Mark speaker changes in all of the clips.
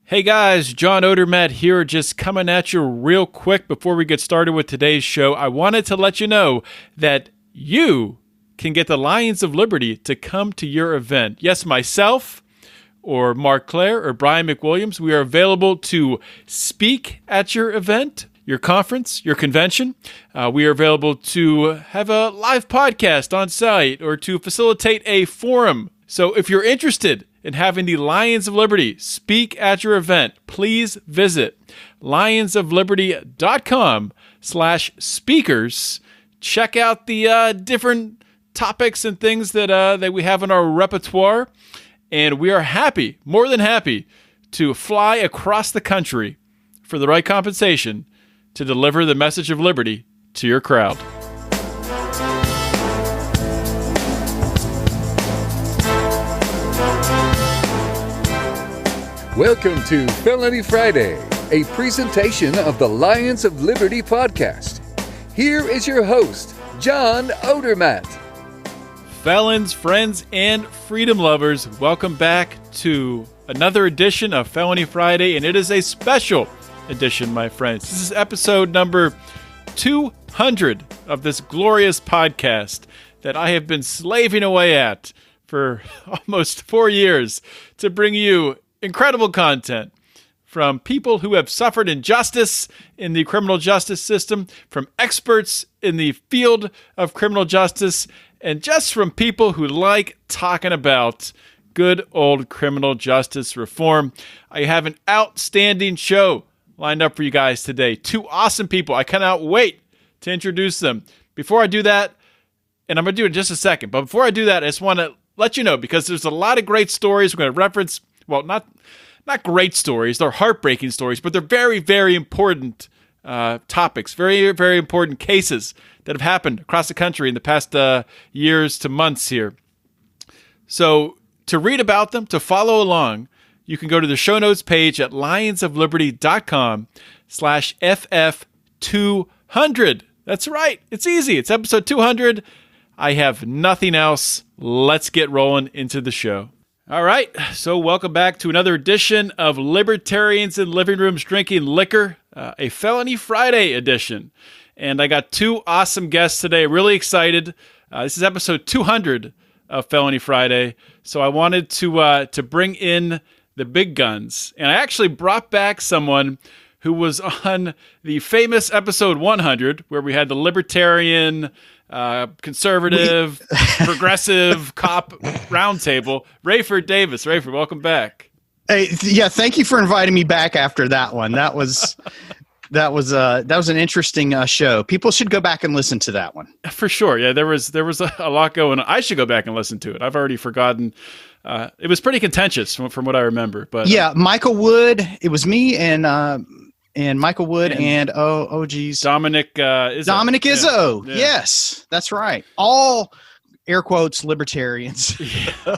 Speaker 1: Hey guys, John Odermatt here, just coming at you real quick before we get started with today's show. I wanted to let you know that you can get the Lions of Liberty to come to your event. Yes, myself or Mark Claire or Brian McWilliams, we are available to speak at your event, your conference, your convention. We are available to have a live podcast on site or to facilitate a forum. So if you're interested in having the Lions of Liberty speak at your event, please visit lionsofliberty.com/speakers. Check out the different topics and things that we have in our repertoire. And we are happy, more than happy, to fly across the country for the right compensation to deliver the message of liberty to your crowd.
Speaker 2: Welcome to Felony Friday, a presentation of the Lions of Liberty podcast. Here is your host, John Odermatt.
Speaker 1: Felons, friends, and freedom lovers, welcome back to another edition of Felony Friday, and it is a special edition, my friends. This is episode number 200 of this glorious podcast that I have been slaving away at for almost 4 years to bring you incredible content from people who have suffered injustice in the criminal justice system, from experts in the field of criminal justice, and just from people who like talking about good old criminal justice reform. I have an outstanding show lined up for you guys today. Two awesome people. I cannot wait to introduce them. Before I do that, and I'm going to do it in just a second, but before I do that, I just want to let you know, because there's a lot of great stories we're going to reference. Well, not great stories. They're heartbreaking stories, but they're very, very important topics, very, very important cases that have happened across the country in the past years to months here. So to read about them, to follow along, you can go to the show notes page at lionsofliberty.com/FF200. That's right. It's easy. It's episode 200. I have nothing else. Let's get rolling into the show. All right, so welcome back to another edition of Libertarians in Living Rooms Drinking Liquor, a Felony Friday edition. And I got two awesome guests today, really excited. This is episode 200 of Felony Friday, so I wanted to bring in the big guns. And I actually brought back someone who was on the famous episode 100, where we had the libertarian, conservative, progressive cop roundtable. Raeford Davis. Raeford, welcome back.
Speaker 3: Hey, yeah, thank you for inviting me back after that one. That was an interesting show. People should go back and listen to that one.
Speaker 1: For sure. Yeah, there was a lot going on. I should go back and listen to it. I've already forgotten. It was pretty contentious from what I remember. But
Speaker 3: yeah, Michael Wood. It was me and Michael Wood and geez,
Speaker 1: Dominic Izzo.
Speaker 3: Dominic Izzo.
Speaker 1: Yeah.
Speaker 3: Yes, that's right. All air quotes libertarians.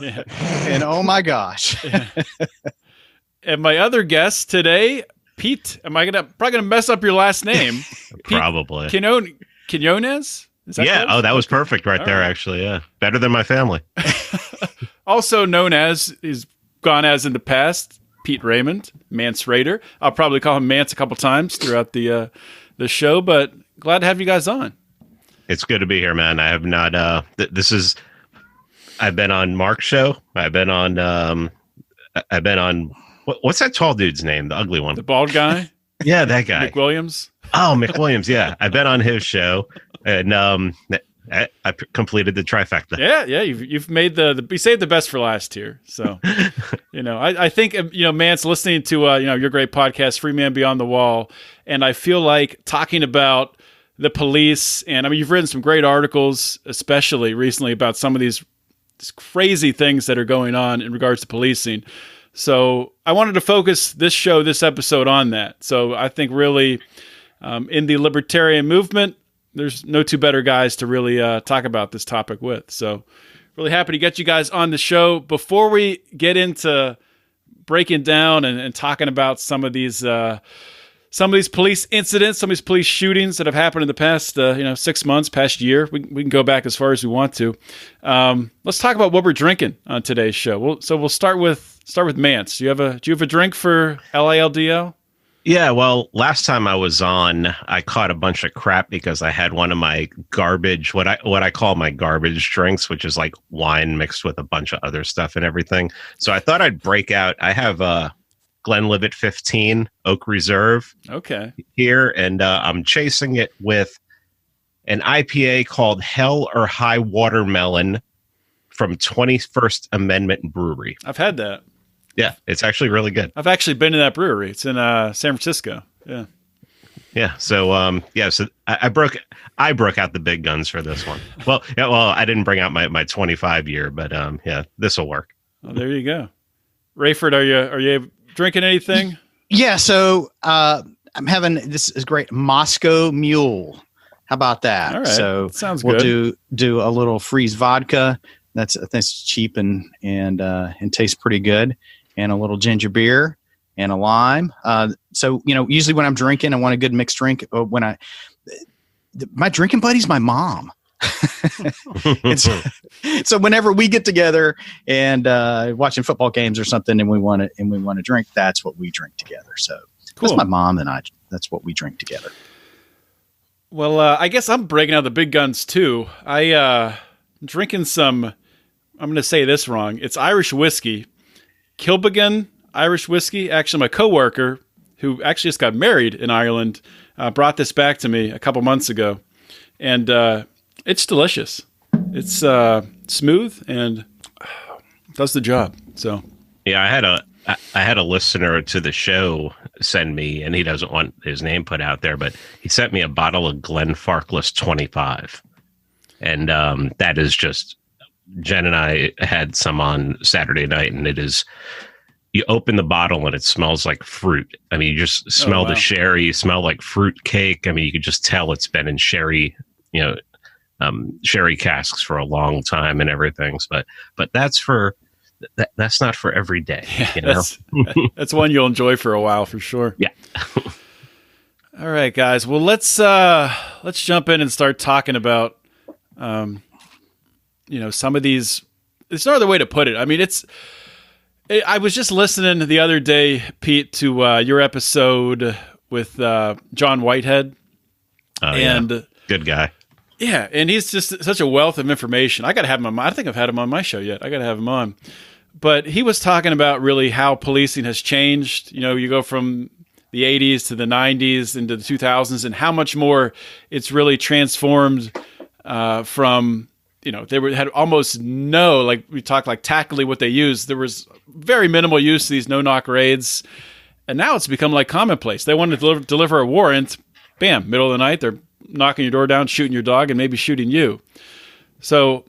Speaker 1: Yeah.
Speaker 3: And oh my gosh.
Speaker 1: Yeah. And my other guest today, Pete. Probably gonna mess up your last name?
Speaker 4: Probably.
Speaker 1: Quinones?
Speaker 4: Yeah. Oh, that was perfect right there. Right. Actually, yeah, better than my family.
Speaker 1: Also known as, he's gone as in the past, Pete Raymond, Mance Rayder. I'll probably call him Mance a couple times throughout the show, but glad to have you guys on.
Speaker 4: It's good to be here, man. I have not. I've been on Mark's show. I've been on. What's that tall dude's name? The ugly one.
Speaker 1: The bald guy.
Speaker 4: Yeah, that guy.
Speaker 1: McWilliams.
Speaker 4: Oh, McWilliams. Yeah, I've been on his show, and I completed the trifecta.
Speaker 1: Yeah. You've made you saved the best for last here. So, I think Mance, listening to your great podcast, Free Man Beyond the Wall, and I feel like talking about the police, and I mean, you've written some great articles, especially recently, about some of these crazy things that are going on in regards to policing. So I wanted to focus this episode on that. So I think really in the libertarian movement, there's no two better guys to really talk about this topic with. So really happy to get you guys on the show. Before we get into breaking down and talking about some of these some of these police incidents, some of these police shootings that have happened in the past, 6 months, past year. We can go back as far as we want to. Let's talk about what we're drinking on today's show. We'll start with Mance. Do you have a drink for LILDL?
Speaker 4: Yeah, well, last time I was on, I caught a bunch of crap because I had one of my garbage, what I call my garbage drinks, which is like wine mixed with a bunch of other stuff and everything. So I thought I'd break out. I have a Glenlivet 15 Oak Reserve here, and I'm chasing it with an IPA called Hell or High Watermelon from 21st Amendment Brewery.
Speaker 1: I've had that.
Speaker 4: Yeah, it's actually really good.
Speaker 1: I've actually been to that brewery. It's in San Francisco. Yeah.
Speaker 4: Yeah. So so I broke out the big guns for this one. Well, I didn't bring out my 25 year, but this will work.
Speaker 1: Well, there you go. Raeford, are you drinking anything?
Speaker 3: Yeah. So I'm having, this is great, Moscow Mule. How about that?
Speaker 1: All right.
Speaker 3: So
Speaker 1: sounds
Speaker 3: we'll
Speaker 1: good.
Speaker 3: do a little freeze vodka. That's cheap and tastes pretty good. And a little ginger beer and a lime. So, usually when I'm drinking, I want a good mixed drink. My drinking buddy's my mom. So whenever we get together and watching football games or something, and we want to drink, that's what we drink together. So
Speaker 1: cool.
Speaker 3: That's my mom and I. That's what we drink together.
Speaker 1: Well, I guess I'm breaking out the big guns too. I'm drinking some. I'm going to say this wrong. It's Irish whiskey. Kilbeggan Irish whiskey. Actually, my coworker, who actually just got married in Ireland, brought this back to me a couple months ago, and it's delicious. It's smooth and does the job. So
Speaker 4: yeah, I had a listener to the show send me, and he doesn't want his name put out there, but he sent me a bottle of Glenfarclas 25, and that is just. Jen and I had some on Saturday night, and it is, you open the bottle and it smells like fruit. I mean, you just smell the sherry, you smell like fruit cake. I mean, you could just tell it's been in sherry, sherry casks for a long time and everything. But that's that's not for every day.
Speaker 1: Yeah, that's one you'll enjoy for a while for sure.
Speaker 4: Yeah.
Speaker 1: All right, guys. Well, let's jump in and start talking about, some of these. There's no other way to put it. I mean, I was just listening the other day, Pete, to your episode with John Whitehead. And
Speaker 4: good guy.
Speaker 1: Yeah, and he's just such a wealth of information. I got to have him on. I think I've had him on my show yet. I got to have him on. But he was talking about really how policing has changed. You go from the 80s to the 90s into the 2000s, and how much more it's really transformed from. They had almost no, like we talked, like tactically what they used. There was very minimal use of these no-knock raids. And now it's become like commonplace. They want to deliver a warrant. Bam, middle of the night, they're knocking your door down, shooting your dog, and maybe shooting you. So,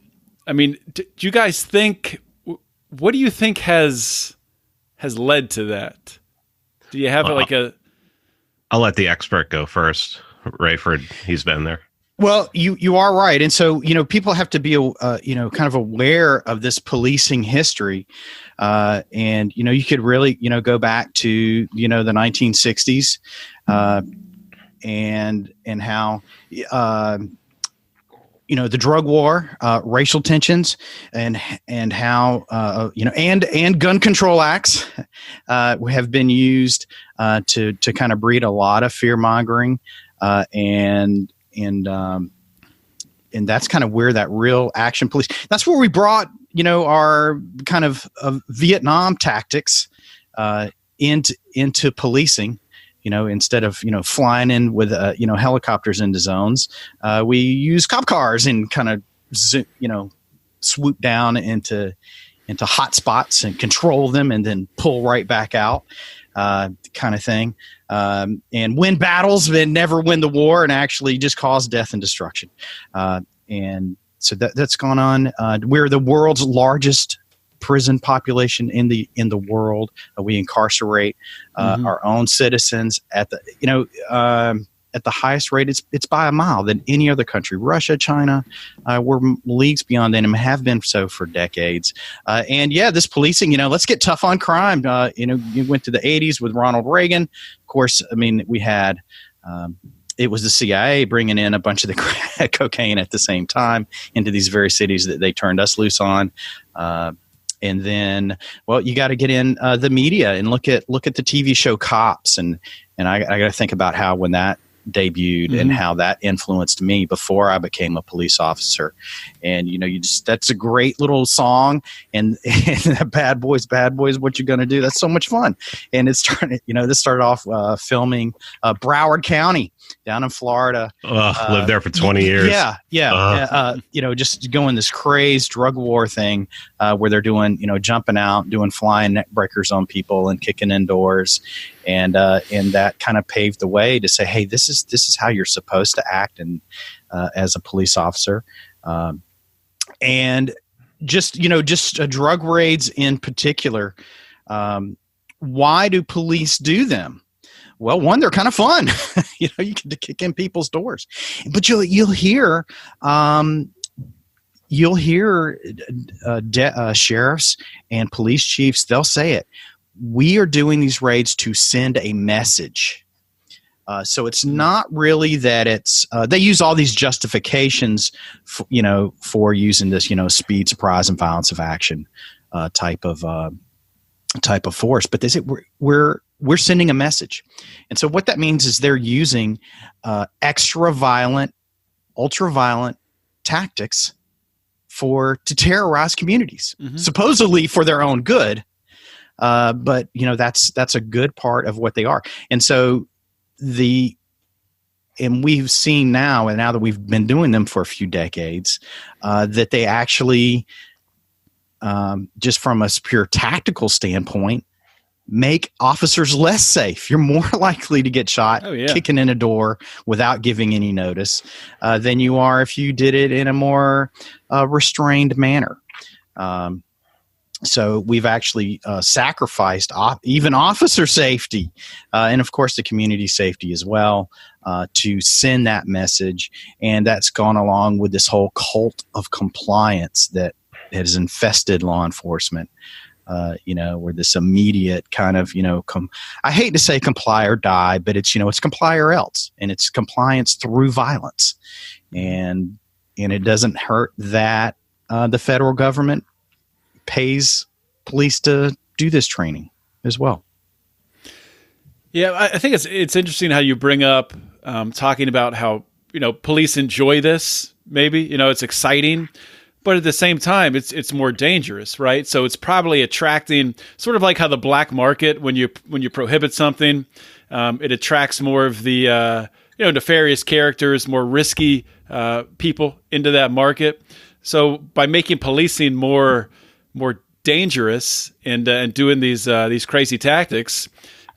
Speaker 1: I mean, do you guys think, what do you think has led to that? Do you have
Speaker 3: I'll
Speaker 4: let the expert go first. Raeford, he's been there.
Speaker 3: Well, you are right. And so, people have to be, kind of aware of this policing history. And, you could really, go back to, the 1960s and how, the drug war, racial tensions and how, and gun control acts have been used to kind of breed a lot of fear mongering and that's kind of where that real action police, that's where we brought, our kind of Vietnam tactics into policing, instead of, flying in with, helicopters into zones. We use cop cars and kind of, swoop down into hot spots and control them and then pull right back out, kind of thing. And win battles, but never win the war, and actually just cause death and destruction. And so that's gone on. We're the world's largest prison population in the world. We incarcerate our own citizens at the at the highest rate. It's by a mile than any other country. Russia, China, we're leagues beyond them, have been so for decades. And yeah, this policing, let's get tough on crime. You went to the 80s with Ronald Reagan. Of course, I mean, we had it was the CIA bringing in a bunch of the cocaine at the same time into these very cities that they turned us loose on. And then, well, you got to get in the media and look at the TV show Cops, and I got to think about how when that debuted and how that influenced me before I became a police officer. And that's a great little song, and Bad Boys, what you gonna do? That's so much fun. And it's started. This started off filming Broward County down in Florida.
Speaker 4: Lived there for 20 years.
Speaker 3: Yeah. Just going this crazed drug war thing where they're doing, jumping out, doing flying neck breakers on people and kicking in doors. And that kind of paved the way to say, hey, this is how you're supposed to act and as a police officer. And just drug raids in particular. Why do police do them? Well, one, they're kind of fun. You get to kick in people's doors, but you'll hear sheriffs and police chiefs. They'll say it. We are doing these raids to send a message. So it's not really that it's they use all these justifications, for using this, speed, surprise, and violence of action type of force. But they say we're sending a message, and so what that means is they're using extra violent, ultra violent tactics to terrorize communities, supposedly for their own good. But that's a good part of what they are. And so and we've seen now that we've been doing them for a few decades, that they actually, just from a pure tactical standpoint, make officers less safe. You're more likely to get shot kicking in a door without giving any notice than you are if you did it in a more restrained manner. So we've actually sacrificed even officer safety and, of course, the community safety as well to send that message. And that's gone along with this whole cult of compliance that has infested law enforcement, where this immediate kind of, I hate to say comply or die, but it's, it's comply or else. And it's compliance through violence. And it doesn't hurt that the federal government pays police to do this training as well.
Speaker 1: Yeah, I think it's interesting how you bring up talking about how police enjoy this. Maybe it's exciting, but at the same time, it's more dangerous, right? So it's probably attracting, sort of like how the black market, when you prohibit something, it attracts more of the nefarious characters, more risky people into that market. So by making policing more dangerous and doing these crazy tactics,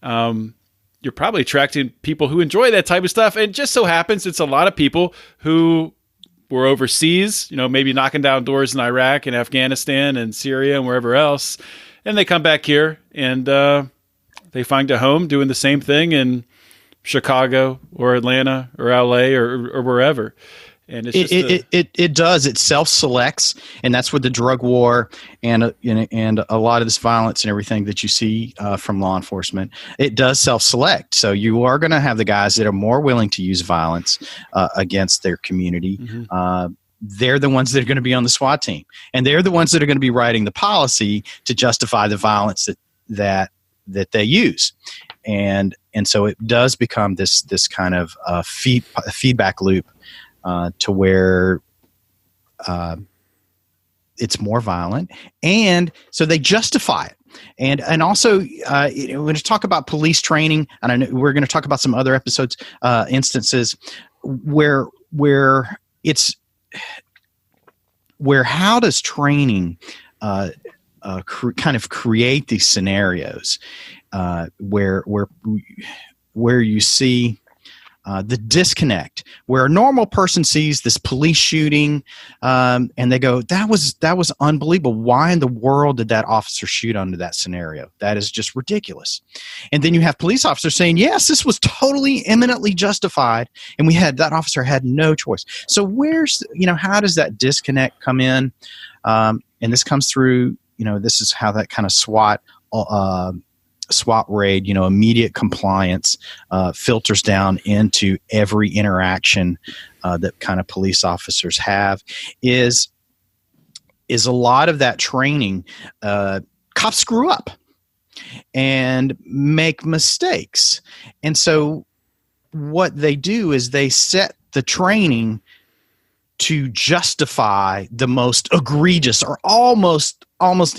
Speaker 1: you're probably attracting people who enjoy that type of stuff. And just so happens it's a lot of people who were overseas, maybe knocking down doors in Iraq and Afghanistan and Syria and wherever else, and they come back here and they find a home doing the same thing in Chicago or Atlanta or LA or wherever. And it's it does. It self-selects, and that's with the drug war and a lot of this violence and everything that you see from law enforcement. It does self-select. So you are going to have the guys that are more willing to use violence against their community. They're the ones that are going to be on the SWAT team, and they're the ones that are going to be writing the policy to justify the violence that they use. And so it does become this kind of feedback loop. To where it's more violent, and so they justify it, and also we're going to talk about police training, and I know we're going to talk about some other instances where how does training kind of create these scenarios where you see
Speaker 3: the disconnect, where a normal person sees this police shooting and they go, that was unbelievable. Why in the world did that officer shoot under that scenario? That is just ridiculous. And then you have police officers saying, yes, this was totally eminently justified, and that officer had no choice. So how does that disconnect come in? And this comes through, this is how that kind of SWAT raid, immediate compliance filters down into every interaction that kind of police officers have. Is a lot of that training. Cops screw up and make mistakes, and so what they do is they set the training to justify the most egregious or almost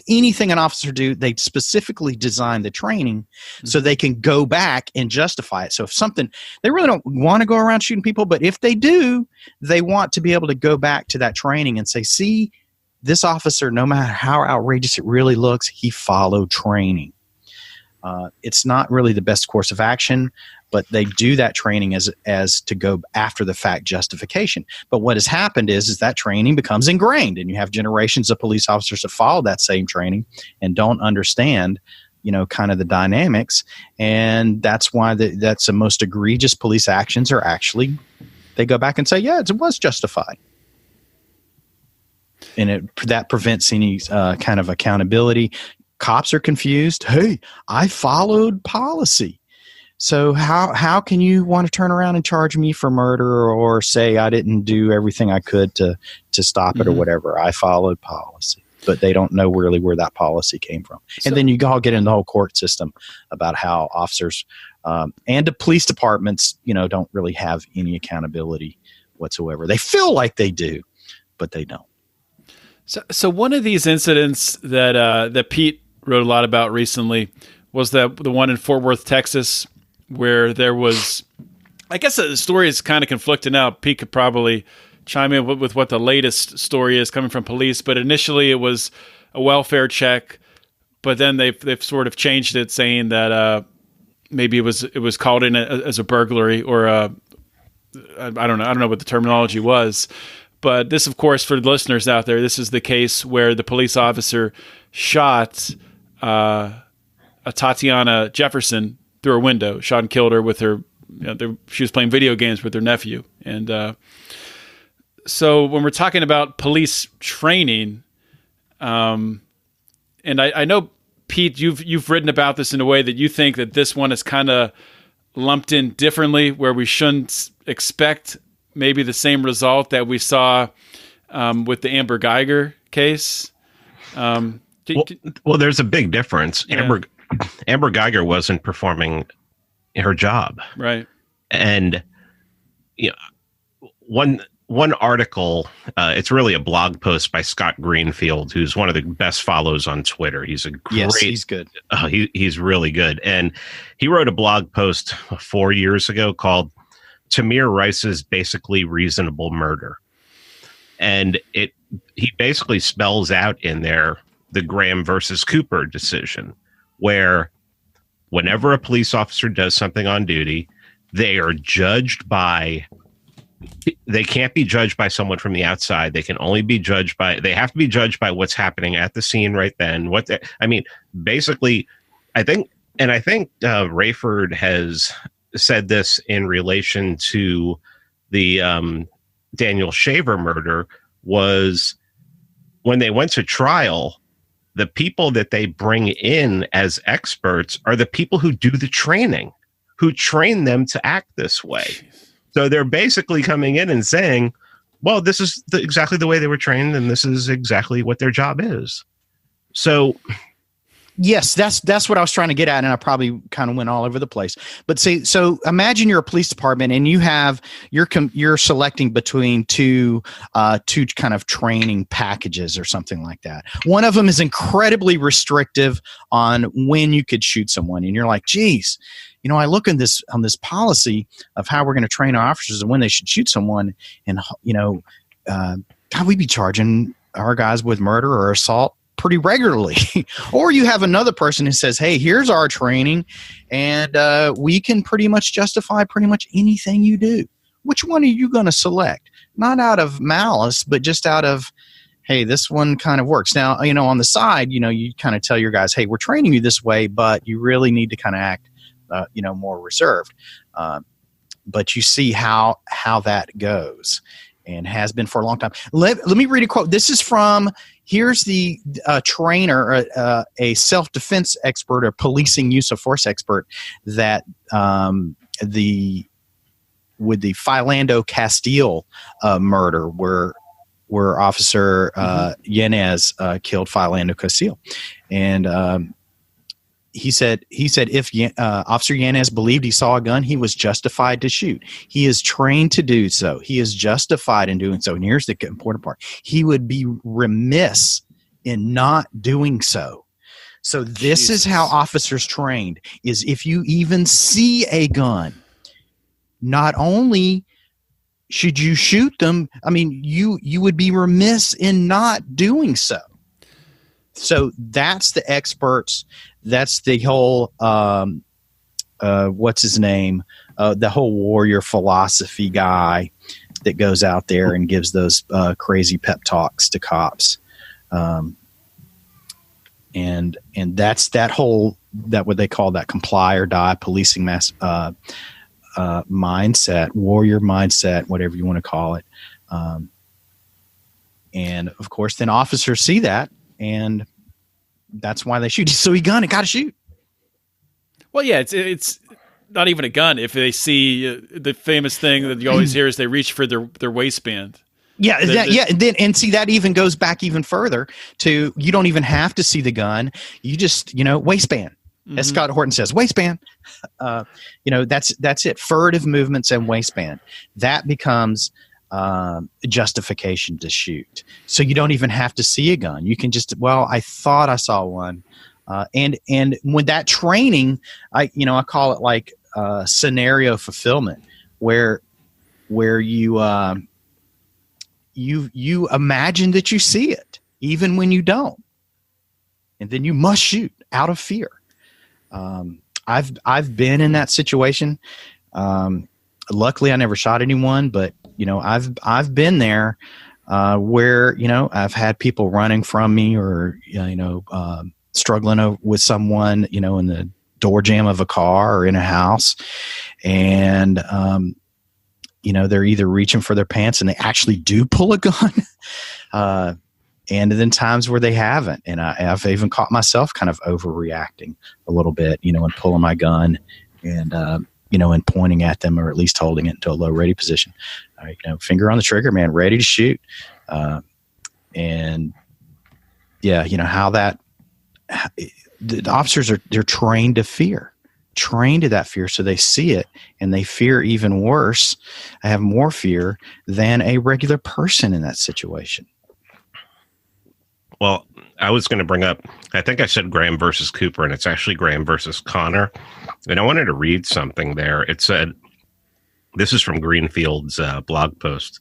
Speaker 3: anything an officer do. They specifically design the training so they can go back and justify it. So if something, they really don't want to go around shooting people, but if they do, they want to be able to go back to that training and say, see, this officer, no matter how outrageous it really looks, he followed training. It's not really the best course of action, but they do that training as to go after the fact justification. But what has happened is that training becomes ingrained, and you have generations of police officers that follow that same training and don't understand, kind of the dynamics. And that's why that's the most egregious police actions are actually, they go back and say, yeah, it was justified. And that prevents any kind of accountability. Cops are confused. Hey, I followed policy. So how can you want to turn around and charge me for murder or say I didn't do everything I could to stop it or whatever? I followed policy. But they don't know really where that policy came from. And then you all get in the whole court system about how officers and the police departments, don't really have any accountability whatsoever. They feel like they do, but they don't.
Speaker 1: So one of these incidents that Pete wrote a lot about recently was the one in Fort Worth, Texas, where there was, I guess the story is kind of conflicting now. Pete could probably chime in with what the latest story is coming from police, but initially it was a welfare check, but then they've sort of changed it, saying that maybe it was called in as a burglary or I don't know what the terminology was. But this, of course, for the listeners out there, this is the case where the police officer shot a Tatiana Jefferson through a window, shot and killed her with her. She was playing video games with her nephew, and so when we're talking about police training, and I know, Pete, you've written about this in a way that you think that this one is kind of lumped in differently, where we shouldn't expect maybe the same result that we saw with the Amber Geiger case.
Speaker 4: Well, there's a big difference. Yeah. Amber Geiger wasn't performing her job,
Speaker 1: right?
Speaker 4: And one article, it's really a blog post by Scott Greenfield, who's one of the best follows on Twitter. He's a great,
Speaker 3: yes, he's good.
Speaker 4: He's really good. And he wrote a blog post 4 years ago called Tamir Rice's Basically Reasonable Murder. And he basically spells out in there the Graham versus Cooper decision, where whenever a police officer does something on duty, they are judged by, they can't be judged by someone from the outside. They can only be judged by, they have to be judged by what's happening at the scene right then. Basically, I think Raeford has said this in relation to the Daniel Shaver murder, was when they went to trial, the people that they bring in as experts are the people who do the training, who train them to act this way. So they're basically coming in and saying, well, this is exactly the way they were trained, and this is exactly what their job is. So
Speaker 3: yes, that's what I was trying to get at, and I probably kind of went all over the place. But see, so imagine you're a police department, and you're selecting between two kind of training packages or something like that. One of them is incredibly restrictive on when you could shoot someone, and you're like, geez, I look on this policy of how we're going to train our officers and when they should shoot someone, and God, we'd be charging our guys with murder or assault pretty regularly. Or you have another person who says, hey, here's our training, and we can pretty much justify pretty much anything you do. Which one are you going to select? Not out of malice, but just out of, hey, this one kind of works. Now, on the side, you kind of tell your guys, hey, we're training you this way, but you really need to kind of act, more reserved. But you see how that goes, and has been for a long time. Let me read a quote. This is from, here's the trainer, a self-defense expert, or policing use of force expert, that with the Philando Castile murder, where Officer Yanez killed Philando Castile. And he said if Officer Yanez believed he saw a gun, he was justified to shoot. He is trained to do so. He is justified in doing so. And here's the important part. He would be remiss in not doing so. So this is how officers trained, is if you even see a gun, not only should you shoot them, you would be remiss in not doing so. So that's the experts. That's the whole, what's his name? The whole warrior philosophy guy that goes out there and gives those crazy pep talks to cops. And that's that whole, that what they call that comply or die policing mindset, warrior mindset, whatever you want to call it. And of course, then officers see that, and that's why they shoot. So he got to shoot. Well, yeah, it's not even a gun. If they see the famous thing that you always hear is they reach for their waistband. Yeah, and see, that even goes back even further to, you don't even have to see the gun. You just, waistband. As Scott Horton says, waistband. That's it. Furtive movements and waistband. That becomes justification to shoot. So you don't even have to see a gun. You can just, I thought I saw one. And with that training, I call it like scenario fulfillment, where you imagine that you see it even when you don't, and then you must shoot out of fear. I've been in that situation. Luckily I never shot anyone, but I've been there, where, I've had people running from me, or, struggling with someone, in the door jamb of a car or in a house. And, they're either reaching for their pants and they actually do pull a gun. And then times where they haven't. And I've even caught myself kind of overreacting a little bit, and pulling my gun and, and pointing at them, or at least holding it into a low ready position. Finger on the trigger, man, ready to shoot. And yeah, how that, the officers they're trained to fear. Trained to that fear, so they see it and they fear even worse. I have more fear than a regular person in that situation.
Speaker 4: Well, I was going to bring up, I think I said Graham versus Cooper, and it's actually Graham versus Connor. And I wanted to read something there. It said, this is from Greenfield's blog post.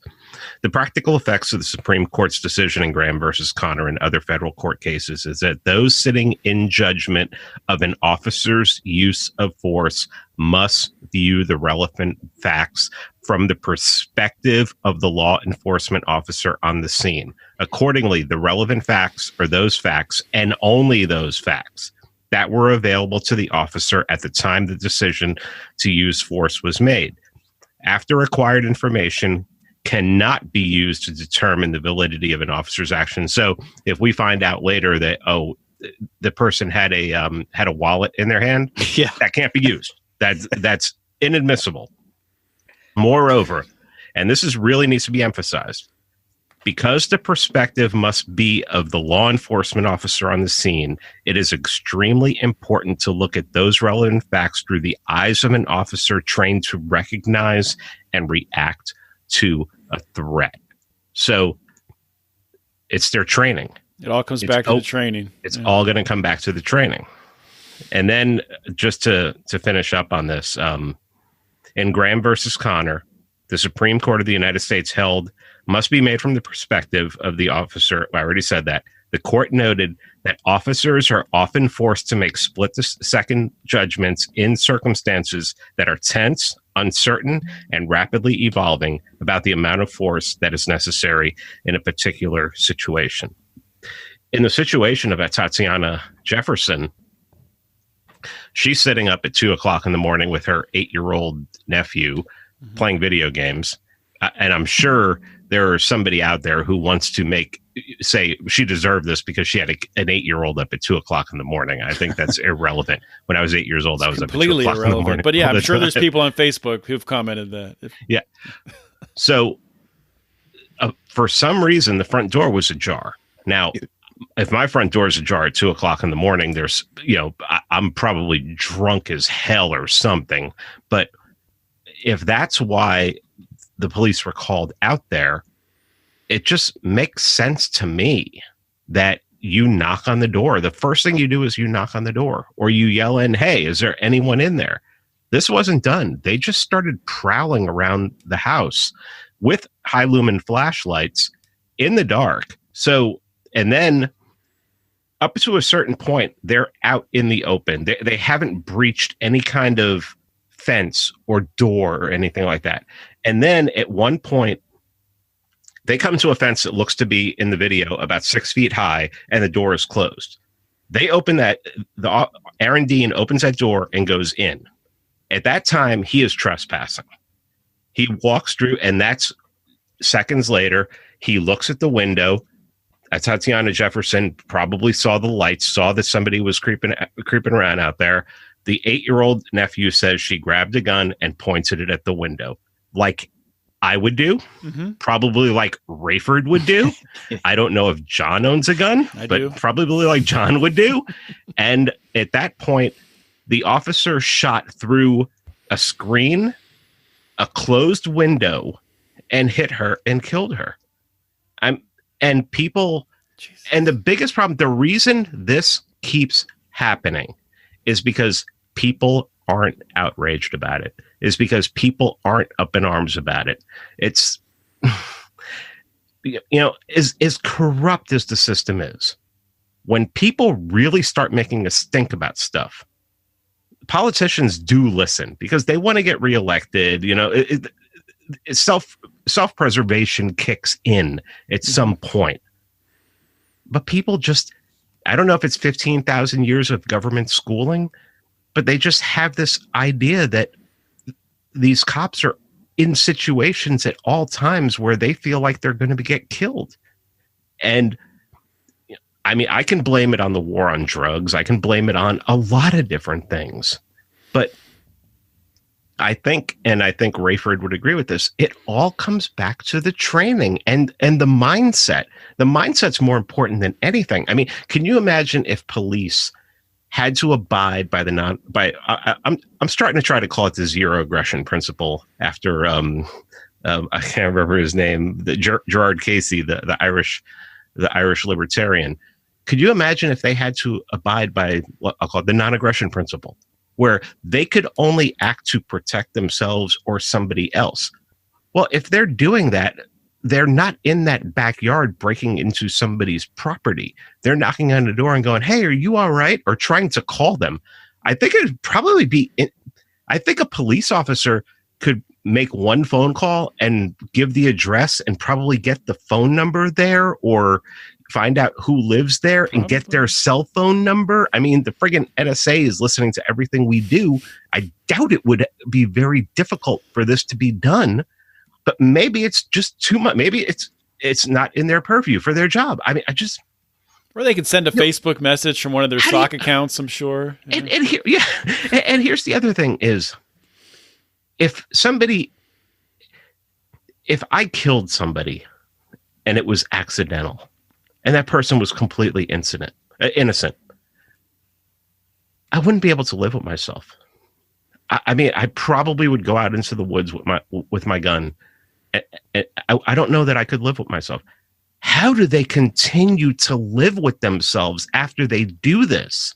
Speaker 4: The practical effects of the Supreme Court's decision in Graham versus Connor and other federal court cases is that those sitting in judgment of an officer's use of force must view the relevant facts from the perspective of the law enforcement officer on the scene. Accordingly, the relevant facts are those facts, and only those facts, that were available to the officer at the time the decision to use force was made. After acquired information cannot be used to determine the validity of an officer's action. So if we find out later that, the person had a wallet in their hand, that can't be used. That's inadmissible. Moreover, and this really needs to be emphasized, because the perspective must be of the law enforcement officer on the scene, it is extremely important to look at those relevant facts through the eyes of an officer trained to recognize and react to a threat. So it's their training.
Speaker 1: It all comes back to the training.
Speaker 4: It's all going to come back to the training. And then just to finish up on this, in Graham versus Connor, the Supreme Court of the United States held must be made from the perspective of the officer. I already said that. The court noted that officers are often forced to make split-second judgments in circumstances that are tense, uncertain, and rapidly evolving about the amount of force that is necessary in a particular situation. In the situation of Tatiana Jefferson, she's sitting up at 2 o'clock in the morning with her 8-year-old nephew playing video games. And I'm sure there is somebody out there who wants to say she deserved this because she had an 8-year-old up at 2 o'clock in the morning. I think that's irrelevant. When I was 8 years old, I was
Speaker 1: completely
Speaker 4: up at 2 o'clock in the morning.
Speaker 1: But yeah, I'm sure there's people on Facebook who've commented that.
Speaker 4: Yeah. So for some reason, the front door was ajar. Now, if my front door is ajar at 2 o'clock in the morning, there's, I'm probably drunk as hell or something. But if that's why the police were called out there, it just makes sense to me that you knock on the door. The first thing you do is you knock on the door, or you yell in, "Hey, is there anyone in there?" This wasn't done. They just started prowling around the house with high lumen flashlights in the dark. So, and then up to a certain point, they're out in the open. They haven't breached any kind of fence or door or anything like that. And then at one point, they come to a fence that looks to be, in the video, about 6 feet high, and the door is closed. They open that, Aaron Dean opens that door and goes in. At that time, he is trespassing. He walks through, and that's seconds later. He looks at the window. Tatiana Jefferson probably saw the lights, saw that somebody was creeping around out there. The 8-year-old nephew says she grabbed a gun and pointed it at the window, like I would do, probably like Raeford would do. I don't know if John owns a gun, but probably like John would do. And at that point, the officer shot through a screen, a closed window, and hit her and killed her. And people, and the biggest problem, the reason this keeps happening is because people aren't outraged about it, is because people aren't up in arms about it. It's, as corrupt as the system is, when people really start making us think about stuff, politicians do listen because they want to get reelected. Self-preservation kicks in at some point. But people just, I don't know if it's 15,000 years of government schooling, but they just have this idea that these cops are in situations at all times where they feel like they're going to get killed. And I mean, I can blame it on the war on drugs. I can blame it on a lot of different things. But I think Raeford would agree with this, it all comes back to the training and the mindset. The mindset's more important than anything. I mean, can you imagine if police had to abide by I'm starting to try to call it the zero aggression principle after I can't remember his name, Gerard Casey, the Irish libertarian. Could you imagine if they had to abide by what I'll call it the non-aggression principle, where they could only act to protect themselves or somebody else? Well, if they're doing that, they're not in that backyard breaking into somebody's property. They're knocking on the door and going, "Hey, are you all right?" Or trying to call them. I think it'd probably be, I think a police officer could make one phone call and give the address and probably get the phone number there, or find out who lives there and get their cell phone number. I mean, the friggin' NSA is listening to everything we do. I doubt it would be very difficult for this to be done, but maybe it's just too much. Maybe it's not in their purview for their job. I mean,
Speaker 1: or they could send a Facebook message from one of their stock accounts, I'm sure.
Speaker 4: And here's the other thing is, if I killed somebody and it was accidental, and that person was completely innocent, I wouldn't be able to live with myself. I mean, I probably would go out into the woods with my gun. I don't know that I could live with myself. How do they continue to live with themselves after they do this?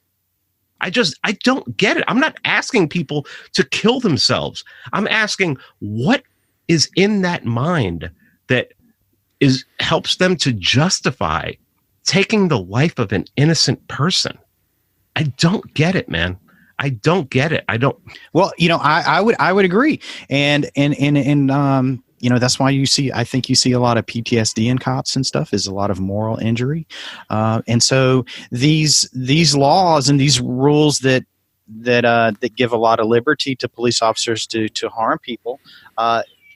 Speaker 4: I don't get it. I'm not asking people to kill themselves. I'm asking what is in that mind that helps them to justify taking the life of an innocent person. I don't get it, man. I don't get it. I don't.
Speaker 3: Well, I would agree. And that's why I think you see a lot of PTSD in cops and stuff, is a lot of moral injury. And so these laws and these rules that give a lot of liberty to police officers to harm people,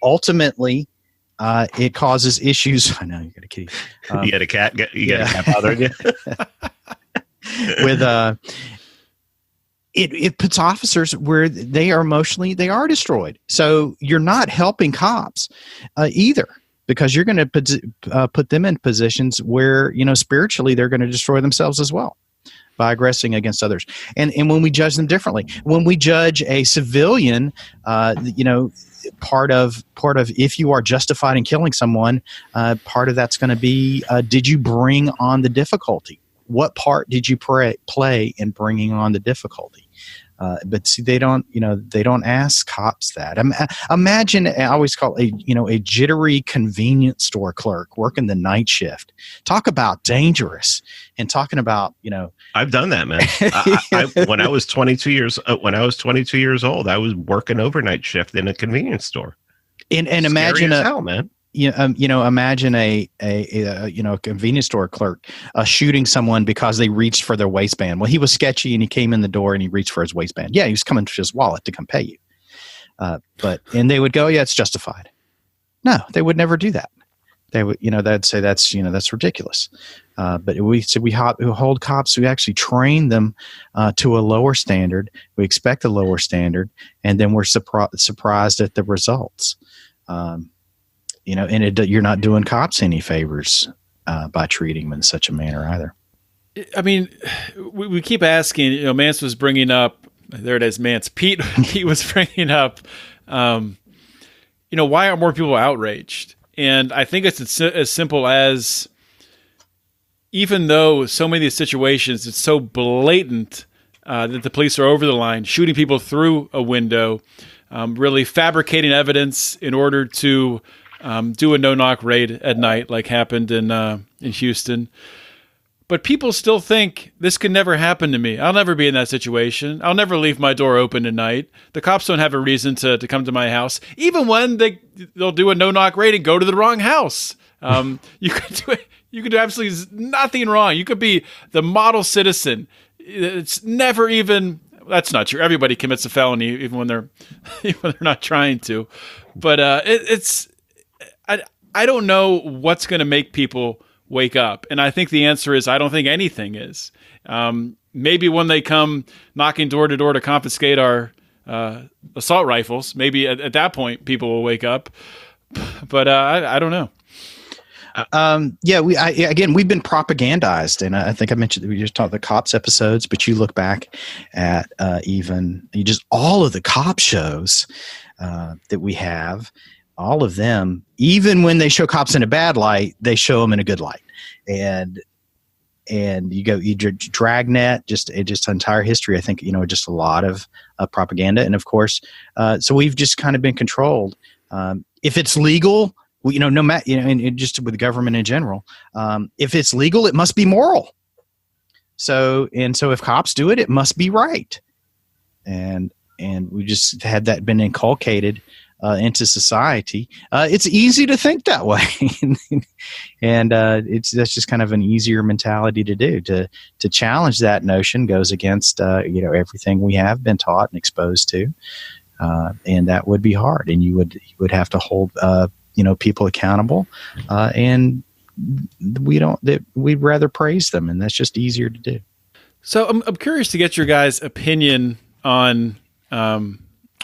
Speaker 3: ultimately, it causes issues. I know you got a kitty.
Speaker 4: You got a cat. You got a cat bothering you.
Speaker 3: With it puts officers where they are destroyed. So you're not helping cops either, because you're going to put them in positions where, spiritually they're going to destroy themselves as well by aggressing against others. And when we judge them differently, when we judge a civilian, part of if you are justified in killing someone, part of that's going to be, did you bring on the difficulty? What part did you play in bringing on the difficulty? But see, they don't ask cops that. Imagine, I always call it a jittery convenience store clerk working the night shift. Talk about dangerous, and talking about,
Speaker 4: I've done that, man. When I was 22 years old, I was working overnight shift in a convenience store.
Speaker 3: And imagine
Speaker 4: hell, man.
Speaker 3: Imagine a convenience store clerk shooting someone because they reached for their waistband. Well, he was sketchy and he came in the door and he reached for his waistband. Yeah, he was coming to his wallet to come pay you. And they would go, yeah, it's justified. No, they would never do that. They would, they'd say that's ridiculous. But we hold cops. We actually train them to a lower standard. We expect a lower standard, and then we're surprised at the results. You're not doing cops any favors by treating them in such a manner either.
Speaker 1: I mean, we keep asking, Mance was bringing up, there it is, Mance. Pete was bringing up, why aren't more people outraged? And I think it's as simple as, even though so many of these situations, it's so blatant that the police are over the line, shooting people through a window, really fabricating evidence in order to do a no-knock raid at night, like happened in Houston. But people still think this could never happen to me. I'll never be in that situation. I'll never leave my door open at night. The cops don't have a reason to come to my house, even when they'll do a no-knock raid and go to the wrong house. You could do absolutely nothing wrong. You could be the model citizen. It's never even. That's not true. Everybody commits a felony, even when they're not trying to. But I don't know what's going to make people wake up. And I think the answer is, I don't think anything is. Maybe when they come knocking door to door to confiscate our assault rifles, maybe at that point people will wake up. But I don't know.
Speaker 3: We've been propagandized, and I think I mentioned we just talked the cops episodes, but you look back at just all of the cop shows that we have. All of them, even when they show cops in a bad light, they show them in a good light. And you Dragnet, just entire history. I think, just a lot of propaganda. And of course, so we've just kind of been controlled. If it's legal, no matter, and just with the government in general, if it's legal, it must be moral. So if cops do it, it must be right. And we just had that been inculcated into society. It's easy to think that way, and that's just kind of an easier mentality to do. To challenge that notion goes against everything we have been taught and exposed to, and that would be hard. And you would have to hold people accountable, and we'd rather praise them, and that's just easier to do.
Speaker 1: So I'm curious to get your guys' opinion on.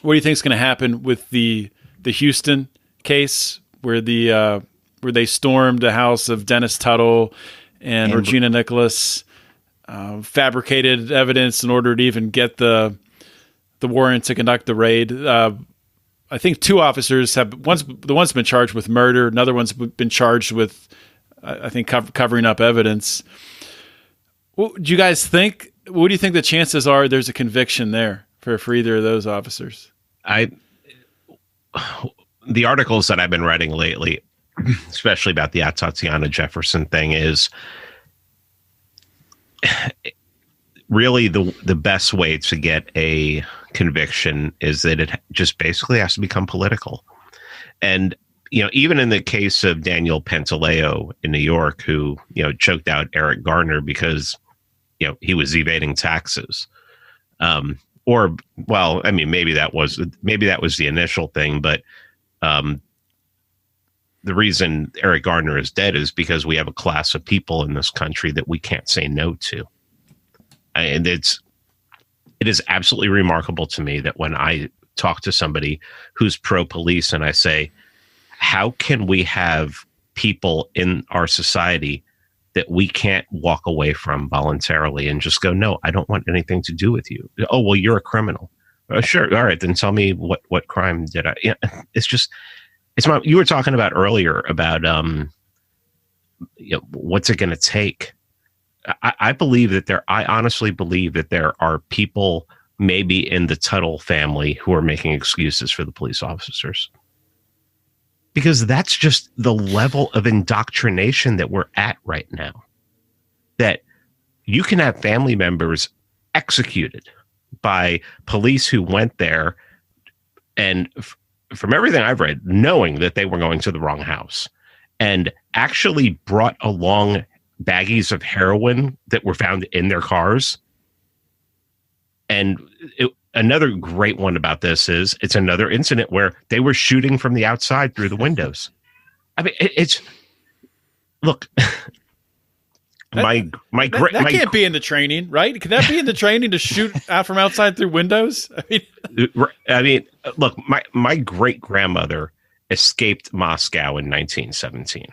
Speaker 1: What do you think is going to happen with the Houston case, where they stormed the house of Dennis Tuttle and Regina Nicholas, fabricated evidence in order to even get the warrant to conduct the raid? I think two officers one's been charged with murder, another one's been charged with, I think, covering up evidence. What do you guys think? What do you think the chances are there's a conviction there for either of those officers?
Speaker 4: The articles that I've been writing lately, especially about the Tatiana Jefferson thing, is really the best way to get a conviction is that it just basically has to become political. And, even in the case of Daniel Pantaleo in New York, who, choked out Eric Garner because, he was evading taxes. Maybe that was the initial thing, but the reason Eric Garner is dead is because we have a class of people in this country that we can't say no to. And it is absolutely remarkable to me that when I talk to somebody who's pro-police and I say, how can we have people in our society that we can't walk away from voluntarily and just go, no, I don't want anything to do with you. Oh, well, you're a criminal. Sure. All right. Then tell me what crime did I, you were talking about earlier about, what's it going to take? I honestly believe that there are people maybe in the Tuttle family who are making excuses for the police officers. Because that's just the level of indoctrination that we're at right now. That you can have family members executed by police who went there and from everything I've read, knowing that they were going to the wrong house and actually brought along baggies of heroin that were found in their cars. And another great one about this is it's another incident where they were shooting from the outside through the windows. I mean, look, that
Speaker 1: can't be in the training, right? Could that be in the training to shoot out from outside through windows?
Speaker 4: Look, my great grandmother escaped Moscow in 1917.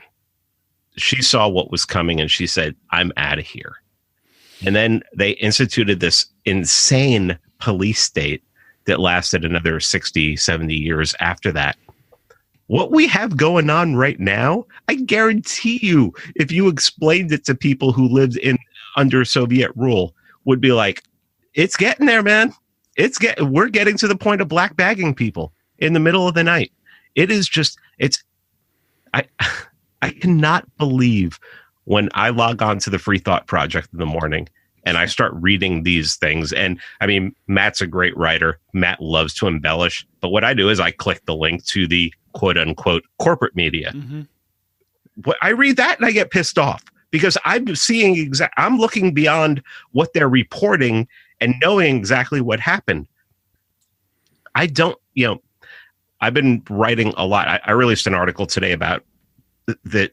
Speaker 4: She saw what was coming and she said, I'm out of here. And then they instituted this insane police state that lasted another 60, 70 years after that. What we have going on right now, I guarantee you, if you explained it to people who lived under Soviet rule, would be like, it's getting there, man. We're getting to the point of black bagging people in the middle of the night. I cannot believe when I log on to the Free Thought Project in the morning and I start reading these things. And I mean, Matt's a great writer. Matt loves to embellish. But what I do is I click the link to the quote unquote corporate media. Mm-hmm. I read that and I get pissed off because I'm seeing I'm looking beyond what they're reporting and knowing exactly what happened. I don't, I've been writing a lot. I released an article today about that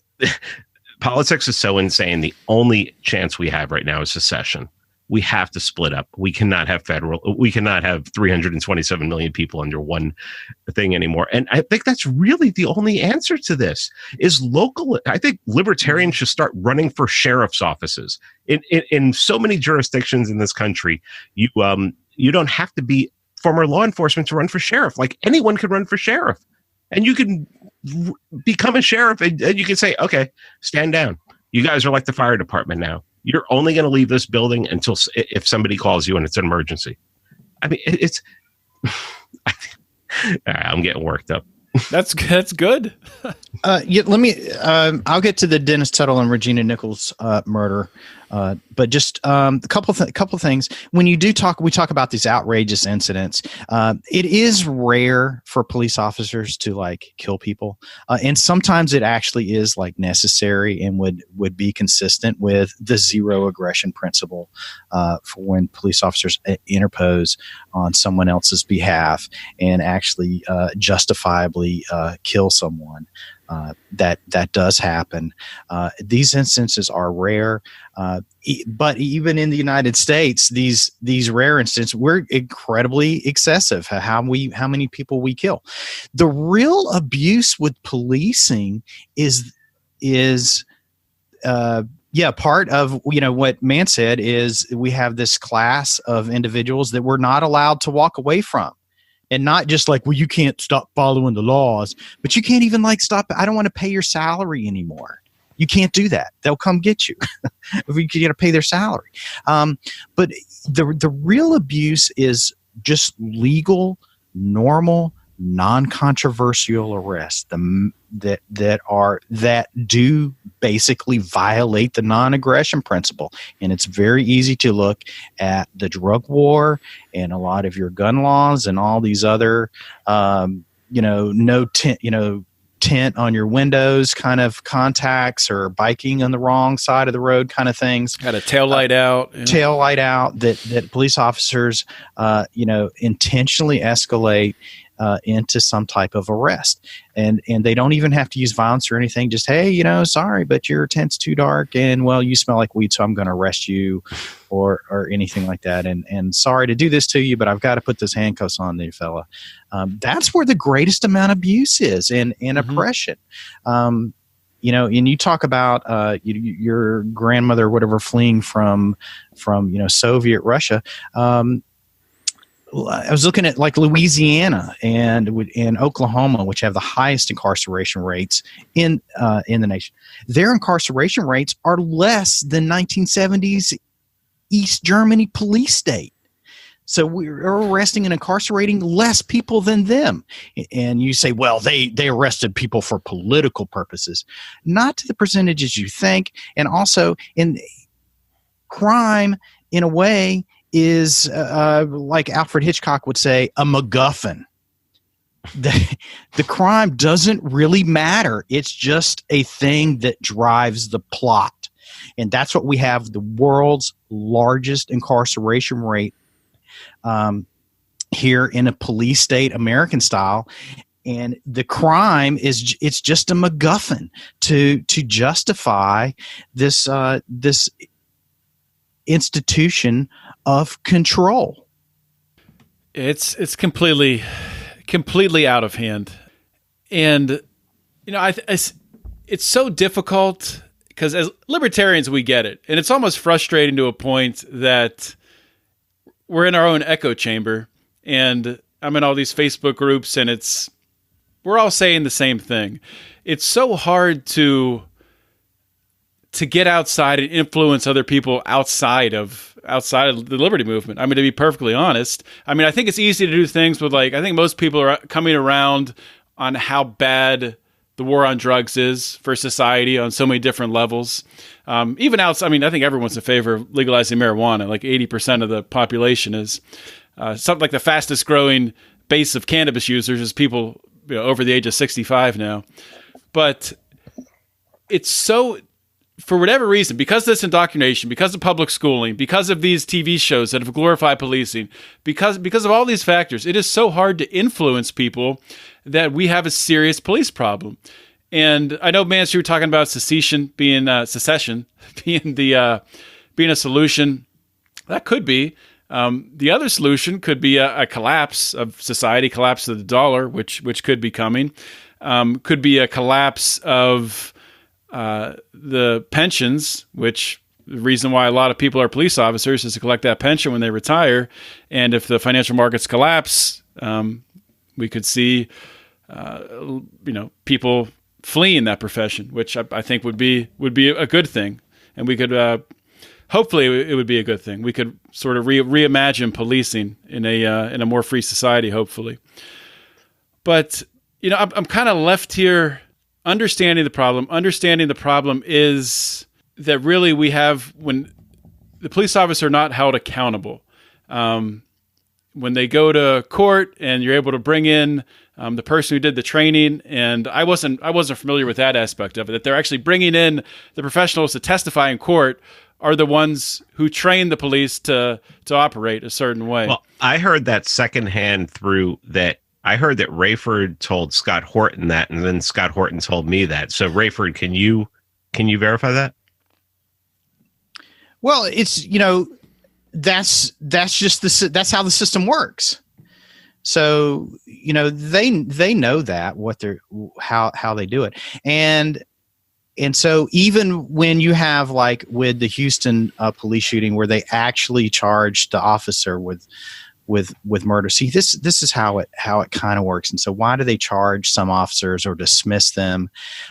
Speaker 4: politics is so insane. The only chance we have right now is secession. We have to split up. We cannot have 327 million people under one thing anymore. And I think that's really the only answer to this is local. I think libertarians should start running for sheriff's offices in so many jurisdictions in this country. You don't have to be former law enforcement to run for sheriff. Like anyone could run for sheriff and you can become a sheriff and you can say, okay, stand down. You guys are like the fire department now. You're only going to leave this building until if somebody calls you and it's an emergency. I mean, I'm getting worked up.
Speaker 1: That's good.
Speaker 3: Let me. I'll get to the Dennis Tuttle and Regina Nichols murder, but just a couple things. When you do talk, we talk about these outrageous incidents. It is rare for police officers to like kill people, and sometimes it actually is like necessary and would be consistent with the zero aggression principle for when police officers interpose on someone else's behalf and actually justifiably kill someone. That does happen. These instances are rare, but even in the United States, these rare instances, we're incredibly excessive. How many people we kill. The real abuse with policing is part of what Mance said is we have this class of individuals that we're not allowed to walk away from. And not just like, well, you can't stop following the laws, but you can't even like stop. I don't want to pay your salary anymore. You can't do that. They'll come get you. You got to pay their salary. But the real abuse is just legal, normal, non-controversial arrests that do basically violate the non-aggression principle. And it's very easy to look at the drug war and a lot of your gun laws and all these other tint on your windows kind of contacts, or biking on the wrong side of the road kind of things.
Speaker 1: Got a tail light out. Yeah.
Speaker 3: Tail light out that police officers, intentionally escalate into some type of arrest. And they don't even have to use violence or anything. Just, hey, sorry, but your tent's too dark and, well, you smell like weed, so I'm going to arrest you or anything like that. And sorry to do this to you, but I've got to put this handcuffs on you, fella. That's where the greatest amount of abuse is and oppression. And you talk about your grandmother or whatever fleeing from Soviet Russia. I was looking at like Louisiana and Oklahoma, which have the highest incarceration rates in the nation. Their incarceration rates are less than 1970s East Germany police state. So we're arresting and incarcerating less people than them. And you say, well, they arrested people for political purposes. Not to the percentages you think. And also, in crime, in a way, is like Alfred Hitchcock would say, a MacGuffin. The crime doesn't really matter. It's just a thing that drives the plot. And that's what we have, the world's largest incarceration rate here in a police state, American style. And the crime it's just a MacGuffin to justify this institution of control.
Speaker 1: It's completely out of hand. And it's so difficult because as libertarians we get it, and it's almost frustrating to a point that we're in our own echo chamber, and I'm in all these Facebook groups, and we're all saying the same thing. It's so hard to get outside and influence other people outside of the liberty movement. I mean, to be perfectly honest, I think it's easy to do things with, like, I think most people are coming around on how bad the war on drugs is for society on so many different levels. Even outside, I think everyone's in favor of legalizing marijuana. Like 80% of the population is something like the fastest growing base of cannabis users is people over the age of 65 now. But it's so, for whatever reason, because of this indoctrination, because of public schooling, because of these TV shows that have glorified policing, because of all these factors, it is so hard to influence people that we have a serious police problem. And I know, Mance, you were talking about secession being a solution. That could be. The other solution could be a collapse of society, collapse of the dollar, which could be coming. Could be a collapse of the pensions, which the reason why a lot of people are police officers is to collect that pension when they retire. And if the financial markets collapse, we could see, people fleeing that profession, which I think would be a good thing. And we could, hopefully it would be a good thing. We could sort of reimagine policing in a more free society, hopefully. But, I'm kind of left here understanding the problem. Understanding the problem is that really we have, when the police officers are not held accountable, when they go to court and you're able to bring in the person who did the training, and I wasn't familiar with that aspect of it, that they're actually bringing in the professionals to testify in court are the ones who train the police to operate a certain way.
Speaker 4: Well, I heard that secondhand through that. I heard that Raeford told Scott Horton that, and then Scott Horton told me that. So, Raeford, can you verify that?
Speaker 3: Well, it's that's just that's how the system works. So they know that how they do it, and so even when you have, like with the Houston police shooting where they actually charged the officer with murder. See, this is how it kind of works. And so why do they charge some officers or dismiss them?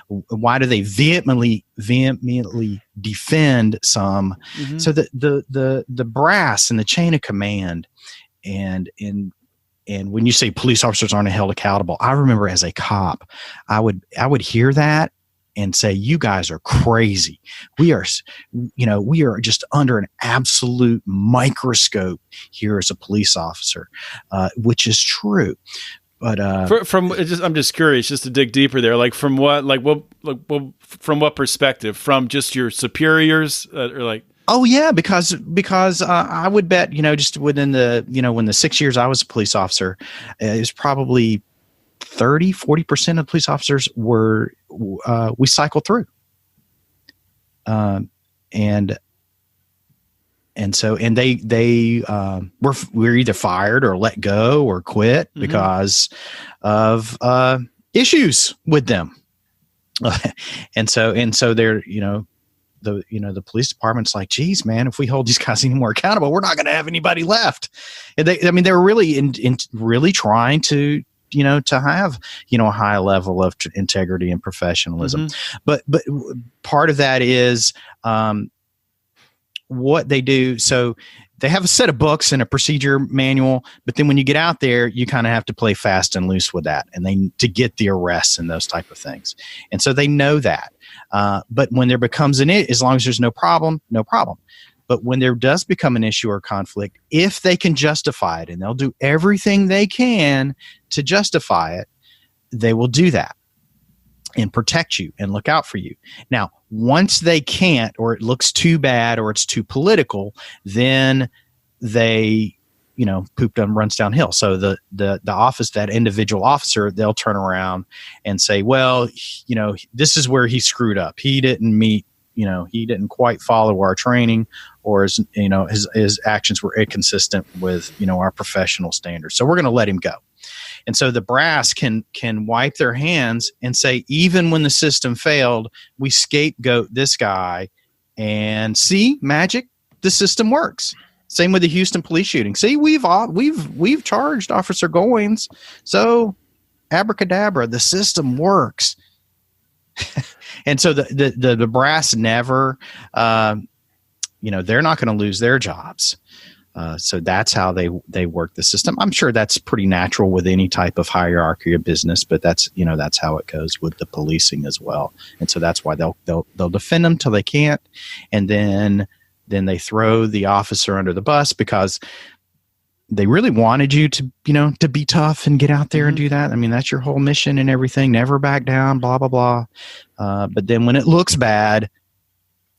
Speaker 3: Why do they vehemently defend some? So the brass and the chain of command and and when you say police officers aren't held accountable, I remember as a cop, I would hear that and say, you guys are crazy. We are just under an absolute microscope here as a police officer, which is true. But
Speaker 1: I'm just curious, just to dig deeper there. Like from what perspective? From just your superiors, or like?
Speaker 3: Oh yeah, because I would bet, just within the, when the 6 years I was a police officer, it was probably 30-40% of police officers were we cycled through, and they were either fired or let go or quit because of issues with them, and so they're the police department's like, geez, man, if we hold these guys any more accountable, we're not going to have anybody left. And they were really really trying to have, a high level of integrity and professionalism. But part of that is what they do. So they have a set of books and a procedure manual, but then when you get out there, you kind of have to play fast and loose with that, and to get the arrests and those type of things. And so they know that. But when there becomes as long as there's no problem, no problem. But when there does become an issue or conflict, if they can justify it, and they'll do everything they can to justify it, they will do that and protect you and look out for you. Now, once they can't, or it looks too bad, or it's too political, then they, poop runs downhill. So the office, that individual officer, they'll turn around and say, well, this is where he screwed up. He didn't meet, he didn't quite follow our training, or his actions were inconsistent with, our professional standards. So we're going to let him go. And so the brass can wipe their hands and say, even when the system failed, we scapegoat this guy, and see, magic, the system works. Same with the Houston police shooting. See, we've charged Officer Goins, so abracadabra, the system works. And so the brass never, they're not going to lose their jobs. So that's how they work the system. I'm sure that's pretty natural with any type of hierarchy of business, but that's how it goes with the policing as well. And so that's why they'll defend them till they can't, and then they throw the officer under the bus because they really wanted you to be tough and get out there and do that. I mean, that's your whole mission and everything. Never back down, blah blah blah. But then when it looks bad,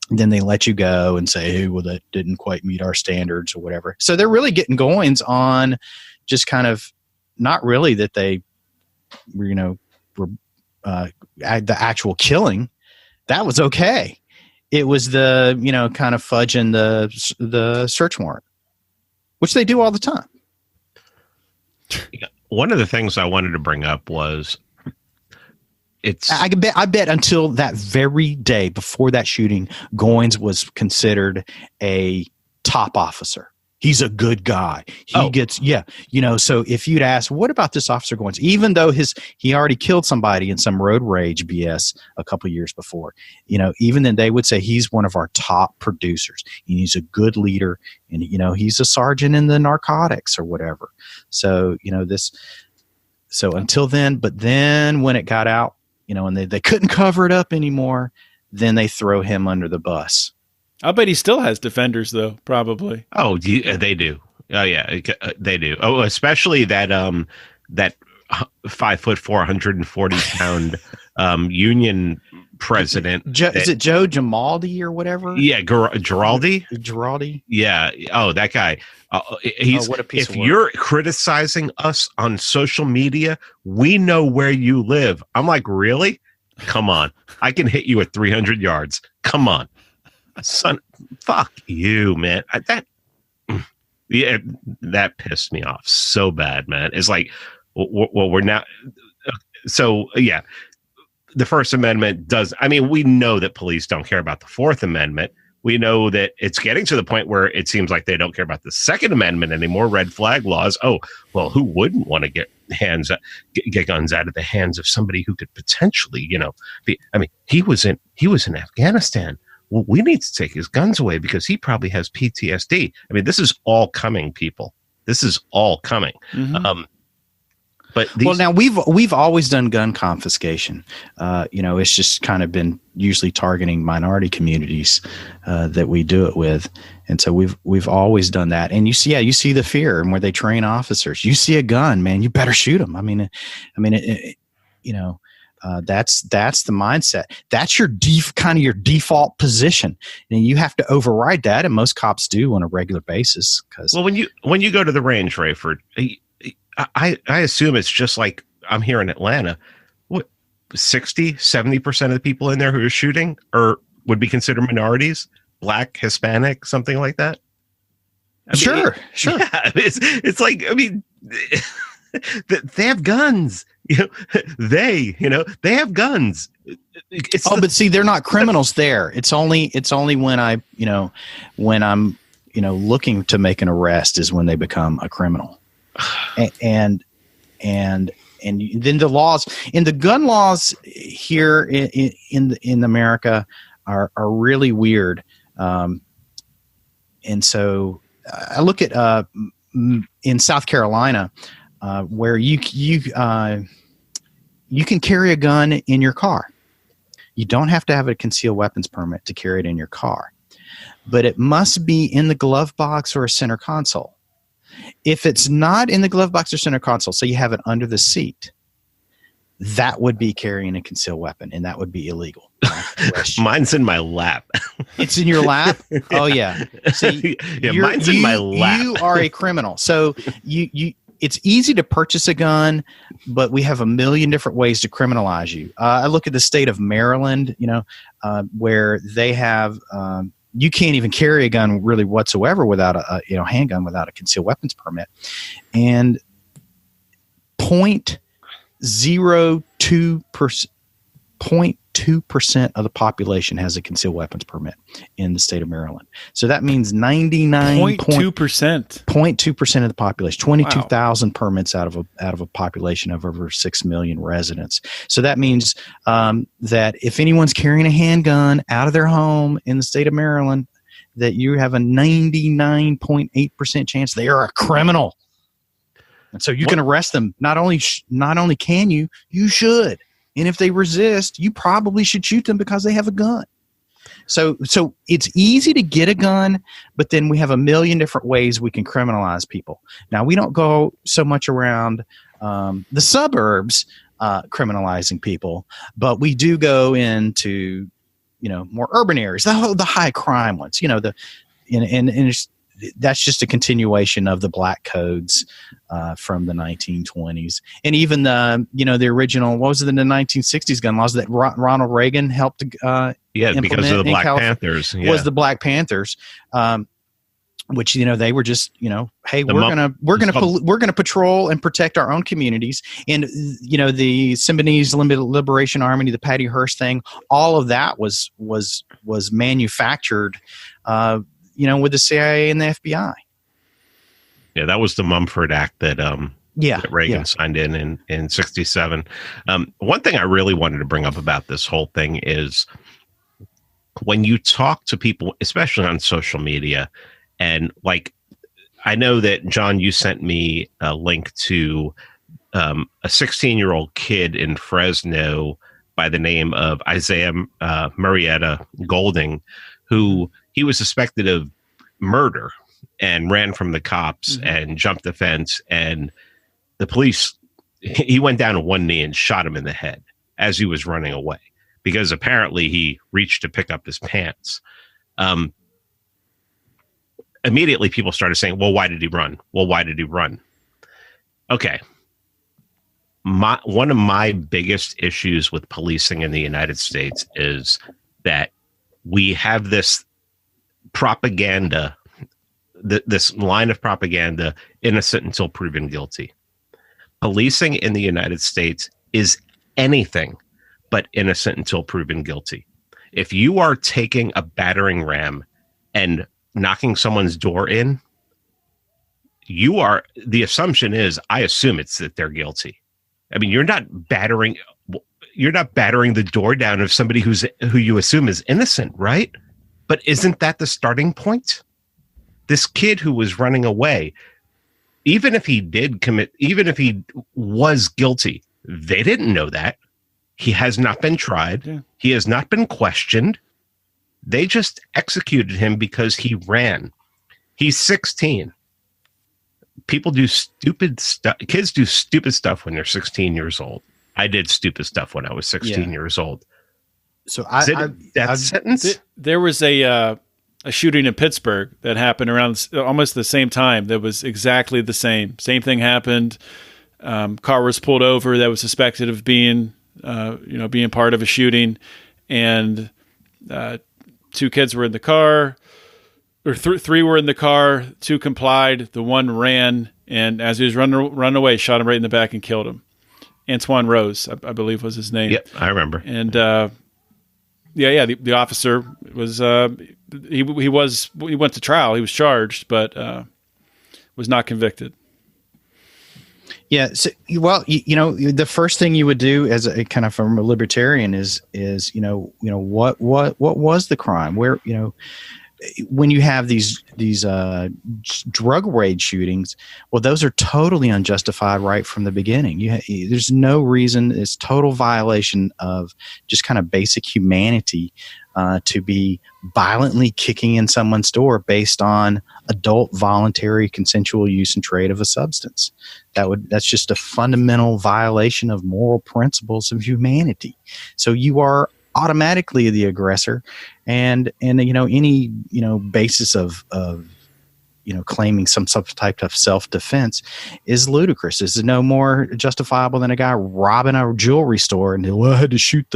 Speaker 3: then they let you go and say, hey, well, that didn't quite meet our standards or whatever. So they're really getting goings on just kind of, not really that they, were the actual killing. That was okay. It was the, kind of fudging the search warrant, which they do all the time.
Speaker 4: One of the things I wanted to bring up was, I
Speaker 3: bet until that very day before that shooting, Goins was considered a top officer. He's a good guy. He gets, so if you'd ask, what about this Officer Goins? Even though he already killed somebody in some road rage BS a couple of years before, even then they would say he's one of our top producers. And he's a good leader, and, he's a sergeant in the narcotics or whatever. So, so until then, but then when it got out, and they couldn't cover it up anymore, then they throw him under the bus.
Speaker 1: I'll bet he still has defenders, though, probably.
Speaker 4: Oh, they do. Oh, yeah, they do. Oh, especially that 5'4", 140-pound Union president.
Speaker 3: Is it Joe Giraldi or whatever?
Speaker 4: Yeah, Giraldi.
Speaker 3: Giraldi.
Speaker 4: Yeah. Oh, that guy.
Speaker 3: What a piece
Speaker 4: if
Speaker 3: of work.
Speaker 4: You're criticizing us on social media, we know where you live. I'm like, really? Come on. I can hit you at 300 yards. Come on. Son, fuck you, man. That pissed me off so bad, man. It's like, well, we're not. So, yeah, the First Amendment does. I mean, we know that police don't care about the Fourth Amendment. We know that it's getting to the point where it seems like they don't care about the Second Amendment anymore. Red flag laws. Oh, well, who wouldn't want to get guns out of the hands of somebody who could potentially, be? I mean, he was in Afghanistan. Well, we need to take his guns away because he probably has PTSD. I mean, this is all coming, people. This is all coming. But
Speaker 3: well, now we've always done gun confiscation. It's just kind of been usually targeting minority communities that we do it with, and so we've always done that. And you see the fear, and where they train officers. You see a gun, man, you better shoot them. That's the mindset. That's your your default position, and you have to override that. And most cops do on a regular basis.
Speaker 4: Well, when you go to the range, Raeford, I assume it's just like I'm here in Atlanta. What 60-70% of the people in there who are shooting would be considered minorities, Black, Hispanic, something like that.
Speaker 3: Sure.
Speaker 4: Yeah, it's like, they have guns. They have guns.
Speaker 3: But see, they're not criminals there. It's only when I'm looking to make an arrest is when they become a criminal. And then the laws, and the gun laws here in America are really weird. And so I look at in South Carolina, where you can carry a gun in your car. You don't have to have a concealed weapons permit to carry it in your car, but it must be in the glove box or a center console. If it's not in the glove box or center console, so you have it under the seat, that would be carrying a concealed weapon, and that would be illegal.
Speaker 4: Mine's in my lap.
Speaker 3: It's in your lap? Oh, yeah. See,
Speaker 4: mine's in my lap.
Speaker 3: You are a criminal. So it's easy to purchase a gun, but we have a million different ways to criminalize you. I look at the state of Maryland, where they have you can't even carry a gun really whatsoever without a handgun without a concealed weapons permit, and 0.02% of the population has a concealed weapons permit in the state of Maryland. So that means 0.2% of the population, 22,000 permits out of a population of over 6 million residents. So that means that if anyone's carrying a handgun out of their home in the state of Maryland, that you have a 99.8% chance they are a criminal. And so you can arrest them. Not only can you should. And if they resist, you probably should shoot them because they have a gun. So it's easy to get a gun, but then we have a million different ways we can criminalize people. Now, we don't go so much around the suburbs criminalizing people, but we do go into, more urban areas, the high crime ones, and that's just a continuation of the black codes from the 1920s, and even the original, what was it, in the 1960s gun laws that Ronald Reagan helped implement
Speaker 4: because of the Black Panthers. Yeah.
Speaker 3: Was the Black Panthers, which they were just hey, we're gonna patrol and protect our own communities, and the Symbionese Liberation Army, the Patty Hearst thing, all of that was manufactured. With the CIA and the FBI.
Speaker 4: Yeah, that was the Mumford Act that Reagan signed in 67. One thing I really wanted to bring up about this whole thing is when you talk to people, especially on social media, and I know that, John, you sent me a link to a 16-year-old kid in Fresno by the name of Isaiah Marietta Golding, who he was suspected of murder and ran from the cops and jumped the fence. And the police, he went down on one knee and shot him in the head as he was running away, because apparently he reached to pick up his pants. Immediately people started saying, well, why did he run? Well, why did he run? Okay. One of my biggest issues with policing in the United States is that we have this propaganda, this line of propaganda, innocent until proven guilty. Policing in the United States is anything but innocent until proven guilty. If you are taking a battering ram and knocking someone's door in, the assumption is, I assume it's that they're guilty. I mean, you're not battering the door down of somebody who you assume is innocent, right? But isn't that the starting point? This kid who was running away, even if he was guilty, they didn't know that. He has not been tried. Yeah. He has not been questioned. They just executed him because he ran. He's 16. People do stupid stuff. Kids do stupid stuff when they're 16 years old. I did stupid stuff when I was 16 years old.
Speaker 3: So
Speaker 4: sentence?
Speaker 1: There was a shooting in Pittsburgh that happened around almost the same time. That was exactly the same. Same thing happened. Car was pulled over that was suspected of being part of a shooting, and 2 kids were in the car, or 3 were in the car. 2 complied. The one ran, and as he was running away, shot him right in the back and killed him. Antoine Rose, I believe, was his name.
Speaker 4: Yep, I remember.
Speaker 1: And the officer was he went to trial. He was charged, but was not convicted.
Speaker 3: Yeah. So, well, the first thing you would do as a kind of from a libertarian is what was the crime? Where, when you have these drug raid shootings, well, those are totally unjustified right from the beginning. There's no reason. It's total violation of just kind of basic humanity to be violently kicking in someone's door based on adult voluntary consensual use and trade of a substance. That's just a fundamental violation of moral principles of humanity. So you are automatically the aggressor, and any basis of claiming some type of self-defense is ludicrous. This is no more justifiable than a guy robbing a jewelry store and I had to shoot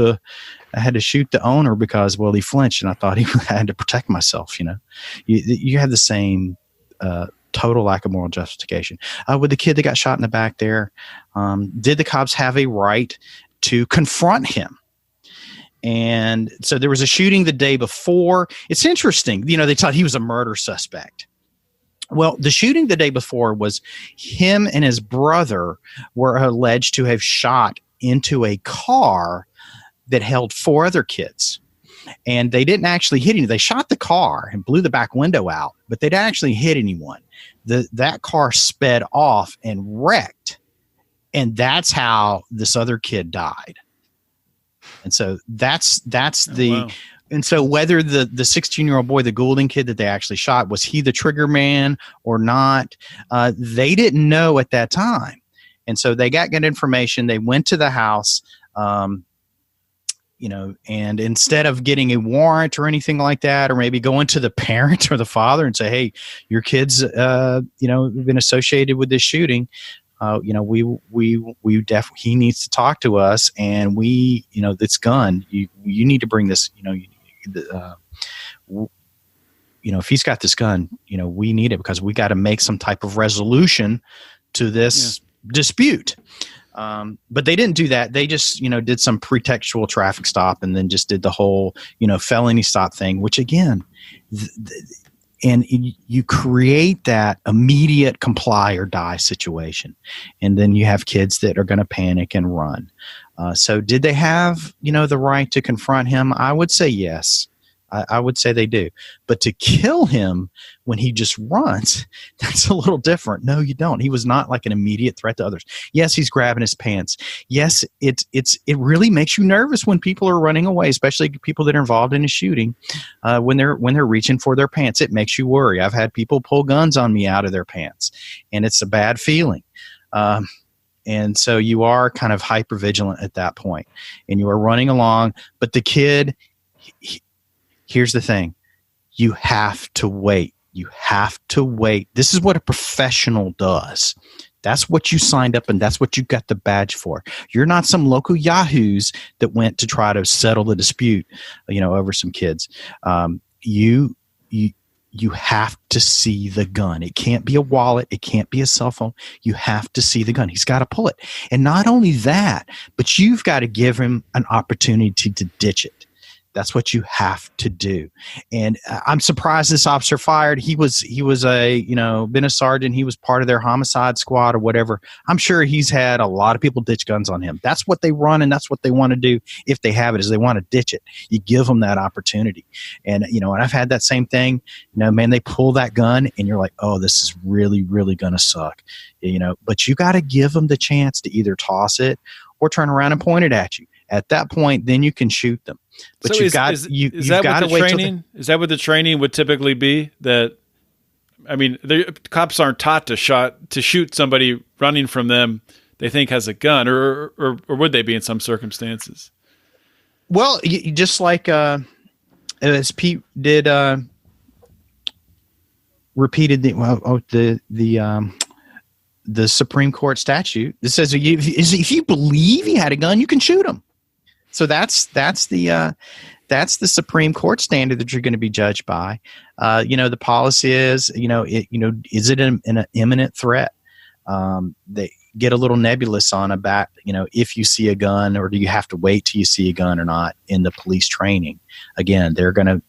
Speaker 3: the owner because he flinched and I thought I had to protect myself. You have the same total lack of moral justification. With the kid that got shot in the back there, did the cops have a right to confront him? And so there was a shooting the day before. It's interesting. They thought he was a murder suspect. Well, the shooting the day before was him and his brother were alleged to have shot into a car that held 4 other kids. And they didn't actually hit anyone. They shot the car and blew the back window out, but they didn't actually hit anyone. That car sped off and wrecked. And that's how this other kid died. And so that's wow. And so whether the 16-year-old boy, the Goulding kid that they actually shot, was he the trigger man or not? They didn't know at that time. And so they got good information. They went to the house, and instead of getting a warrant or anything like that, or maybe going to the parent or the father and say, hey, your kid's, been associated with this shooting. We definitely, he needs to talk to us, and this gun, you need to bring this, if he's got this gun, we need it because we got to make some type of resolution to this dispute. But they didn't do that. They just, did some pretextual traffic stop and then just did the whole, felony stop thing, which again, and you create that immediate comply or die situation. And then you have kids that are going to panic and run. So did they have, the right to confront him? I would say yes. I would say they do. But to kill him when he just runs, that's a little different. No, you don't. He was not like an immediate threat to others. Yes, he's grabbing his pants. Yes, it really makes you nervous when people are running away, especially people that are involved in a shooting. When they're reaching for their pants, it makes you worry. I've had people pull guns on me out of their pants, and it's a bad feeling. And so you are kind of hyper vigilant at that point, and you are running along. But the kid, here's the thing. You have to wait. You have to wait. This is what a professional does. That's what you signed up, and that's what you got the badge for. You're not some local yahoos that went to try to settle the dispute, over some kids. You have to see the gun. It can't be a wallet. It can't be a cell phone. You have to see the gun. He's got to pull it. And not only that, but you've got to give him an opportunity to ditch it. That's what you have to do. And I'm surprised this officer fired. He was a, been a sergeant. He was part of their homicide squad or whatever. I'm sure he's had a lot of people ditch guns on him. That's what they run, and that's what they want to do. If they have it, is they want to ditch it. You give them that opportunity. And, and I've had that same thing, man, they pull that gun and you're like, oh, this is really, really going to suck, but you got to give them the chance to either toss it or turn around and point it at you. At that point, then you can shoot them. But
Speaker 1: so
Speaker 3: you've got to wait.
Speaker 1: Is that what the training would typically be? That, I mean, the cops aren't taught to shoot somebody running from them they think has a gun, or would they be in some circumstances?
Speaker 3: Well, just like as Pete did, repeated the Supreme Court statute that says if you believe he had a gun, you can shoot him. So that's the Supreme Court standard that you're going to be judged by. The policy is, is it an imminent threat? They get a little nebulous on about, if you see a gun, or do you have to wait till you see a gun or not in the police training? Again, they're gonna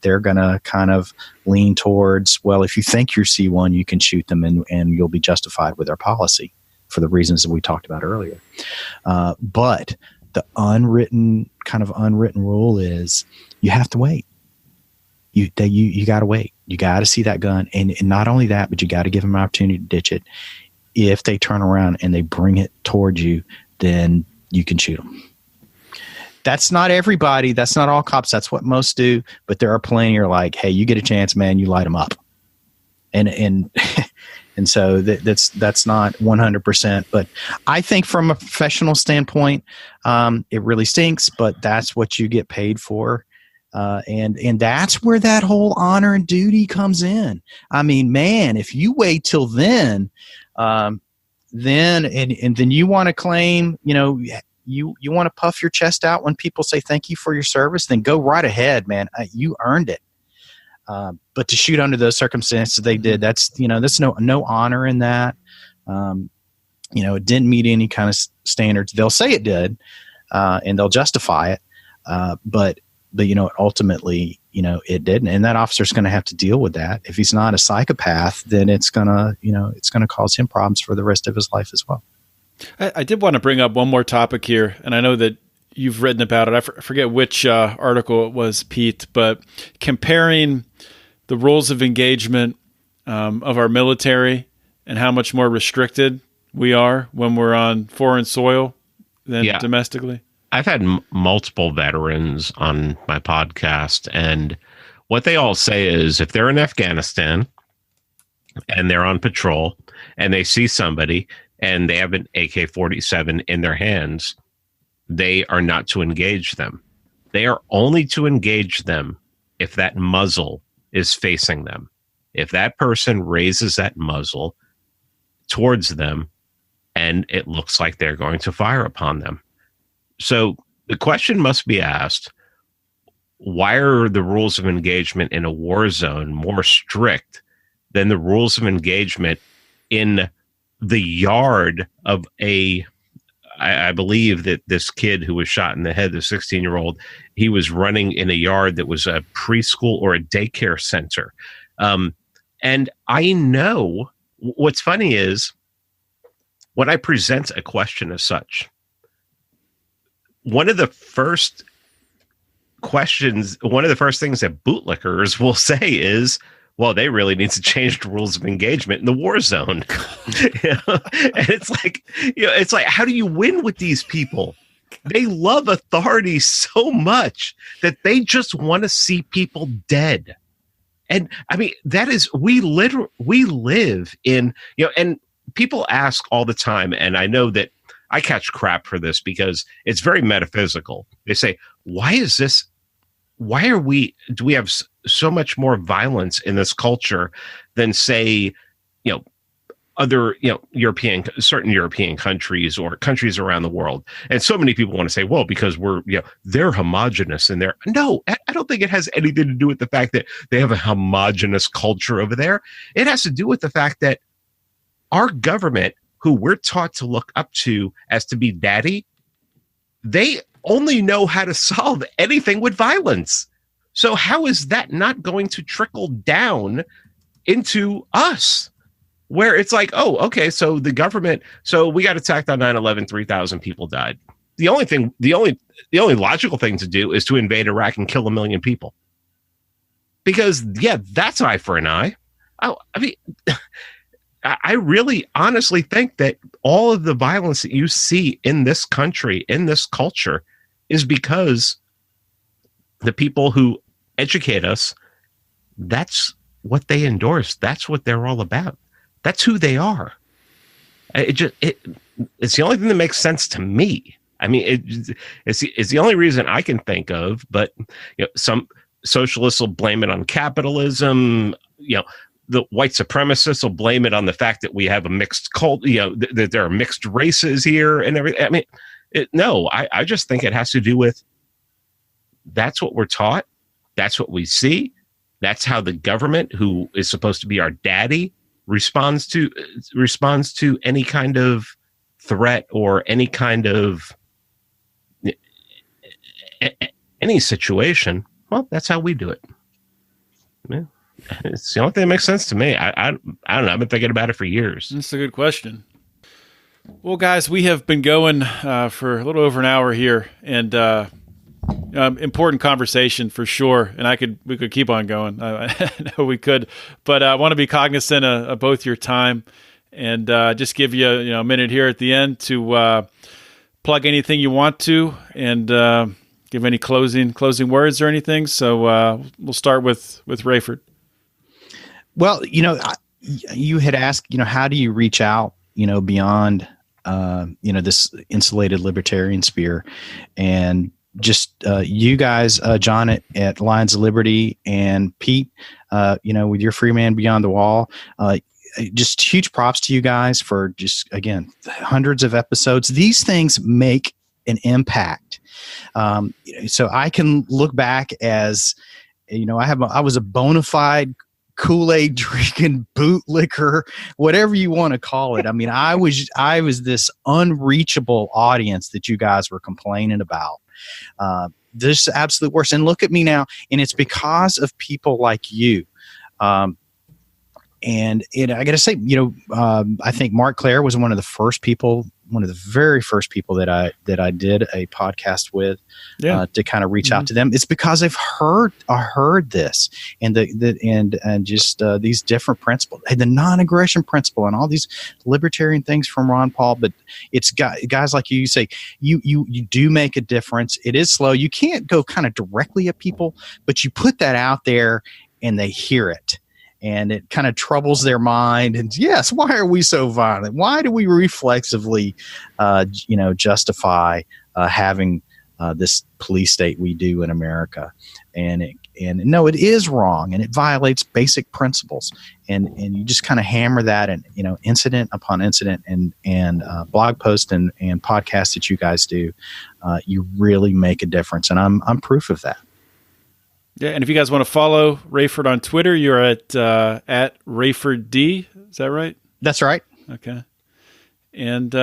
Speaker 3: kind of lean towards, well, if you think you see one, you can shoot them, and you'll be justified with our policy for the reasons that we talked about earlier. But the unwritten rule is you have to wait. You got to wait. You got to see that gun, and not only that, but you got to give them an opportunity to ditch it. If they turn around and they bring it towards you, then you can shoot them. That's not everybody. That's not all cops. That's what most do. But there are plenty who are like, hey, you get a chance, man, you light them up. And and so that's not 100%. But I think from a professional standpoint, it really stinks. But that's what you get paid for. And that's where that whole honor and duty comes in. I mean, man, if you wait till then you want to claim, you want to puff your chest out when people say thank you for your service, then go right ahead, man. You earned it. But to shoot under those circumstances they did, that's no honor in that. It didn't meet any kind of standards. They'll say it did, and they'll justify it. But ultimately, it didn't, and that officer's going to have to deal with that. If he's not a psychopath, then it's gonna cause him problems for the rest of his life as well.
Speaker 1: I did want to bring up one more topic here, and I know that you've written about it. I forget which article it was, Pete, but comparing the rules of engagement of our military and how much more restricted we are when we're on foreign soil than domestically.
Speaker 4: I've had multiple veterans on my podcast, and what they all say is if they're in Afghanistan and they're on patrol and they see somebody and they have an AK-47 in their hands, they are not to engage them. They are only to engage them if that muzzle is facing them. If that person raises that muzzle towards them and it looks like they're going to fire upon them. So the question must be asked, why are the rules of engagement in a war zone more strict than the rules of engagement in the yard of I believe that this kid who was shot in the head, the 16-year-old, he was running in a yard that was a preschool or a daycare center. And I know what's funny is when I present a question as such, one of the first things that bootlickers will say is, well, they really need to change the rules of engagement in the war zone. And it's like, how do you win with these people? They love authority so much that they just want to see people dead. And I mean, that is, we live in, and people ask all the time, and I know that I catch crap for this because it's very metaphysical. They say, do we have so much more violence in this culture than, say, other, certain European countries or countries around the world? And so many people want to say, well, because they're homogenous and no, I don't think it has anything to do with the fact that they have a homogenous culture over there. It has to do with the fact that our government, who we're taught to look up to as to be daddy, they only know how to solve anything with violence. So how is that not going to trickle down into us? Where it's like, oh, okay, so the government, so we got attacked on 9/11, 3,000 people died. The only logical thing to do is to invade Iraq and kill 1 million people. Because, yeah, that's eye for an eye. I mean, I really honestly think that all of the violence that you see in this country, in this culture, is because the people who educate us, that's what they endorse. That's what they're all about. That's who they are. It's the only thing that makes sense to me. I mean, it's the only reason I can think of. But some socialists will blame it on capitalism. The white supremacists will blame it on the fact that we have a mixed cult. That there are mixed races here and everything. I mean, no, I just think it has to do with that's what we're taught. That's what we see. That's how the government, who is supposed to be our daddy, responds to any kind of threat or any kind of any situation. Well, that's how we do it. Yeah. It's the only thing that makes sense to me. I don't know. I've been thinking about it for years.
Speaker 1: That's a good question. Well, guys, we have been going for a little over an hour here, and important conversation for sure. And we could keep on going. I know we could, but I want to be cognizant of both your time, and just give you a minute here at the end to plug anything you want to, and give any closing words or anything. So we'll start with Raeford.
Speaker 3: Well, you had asked, how do you reach out, beyond, this insulated libertarian sphere, and just you guys, John at Lions of Liberty, and Pete, with your Free Man Beyond the Wall. Just huge props to you guys for just, again, hundreds of episodes. These things make an impact. So I can look back as, I was a bona fide Kool-Aid drinking bootlicker, whatever you want to call it. I mean, I was this unreachable audience that you guys were complaining about. This absolute worst. And look at me now. And it's because of people like you. And I got to say, I think Mark Claire was one of the very first people that I did a podcast with, to kind of reach out to them. It's because I heard this and these different principles, the non-aggression principle, and all these libertarian things from Ron Paul. But it's guys like you say, you do make a difference. It is slow. You can't go kind of directly at people, but you put that out there and they hear it. And it kind of troubles their mind. And yes, why are we so violent? Why do we reflexively, justify having this police state we do in America? And no, it is wrong, and it violates basic principles. And you just kind of hammer that, and incident upon incident, and blog posts and podcasts that you guys do, you really make a difference. And I'm proof of that.
Speaker 1: Yeah, and if you guys want to follow Raeford on Twitter, you're at Raeford D. Is that right?
Speaker 3: That's right.
Speaker 1: Okay. And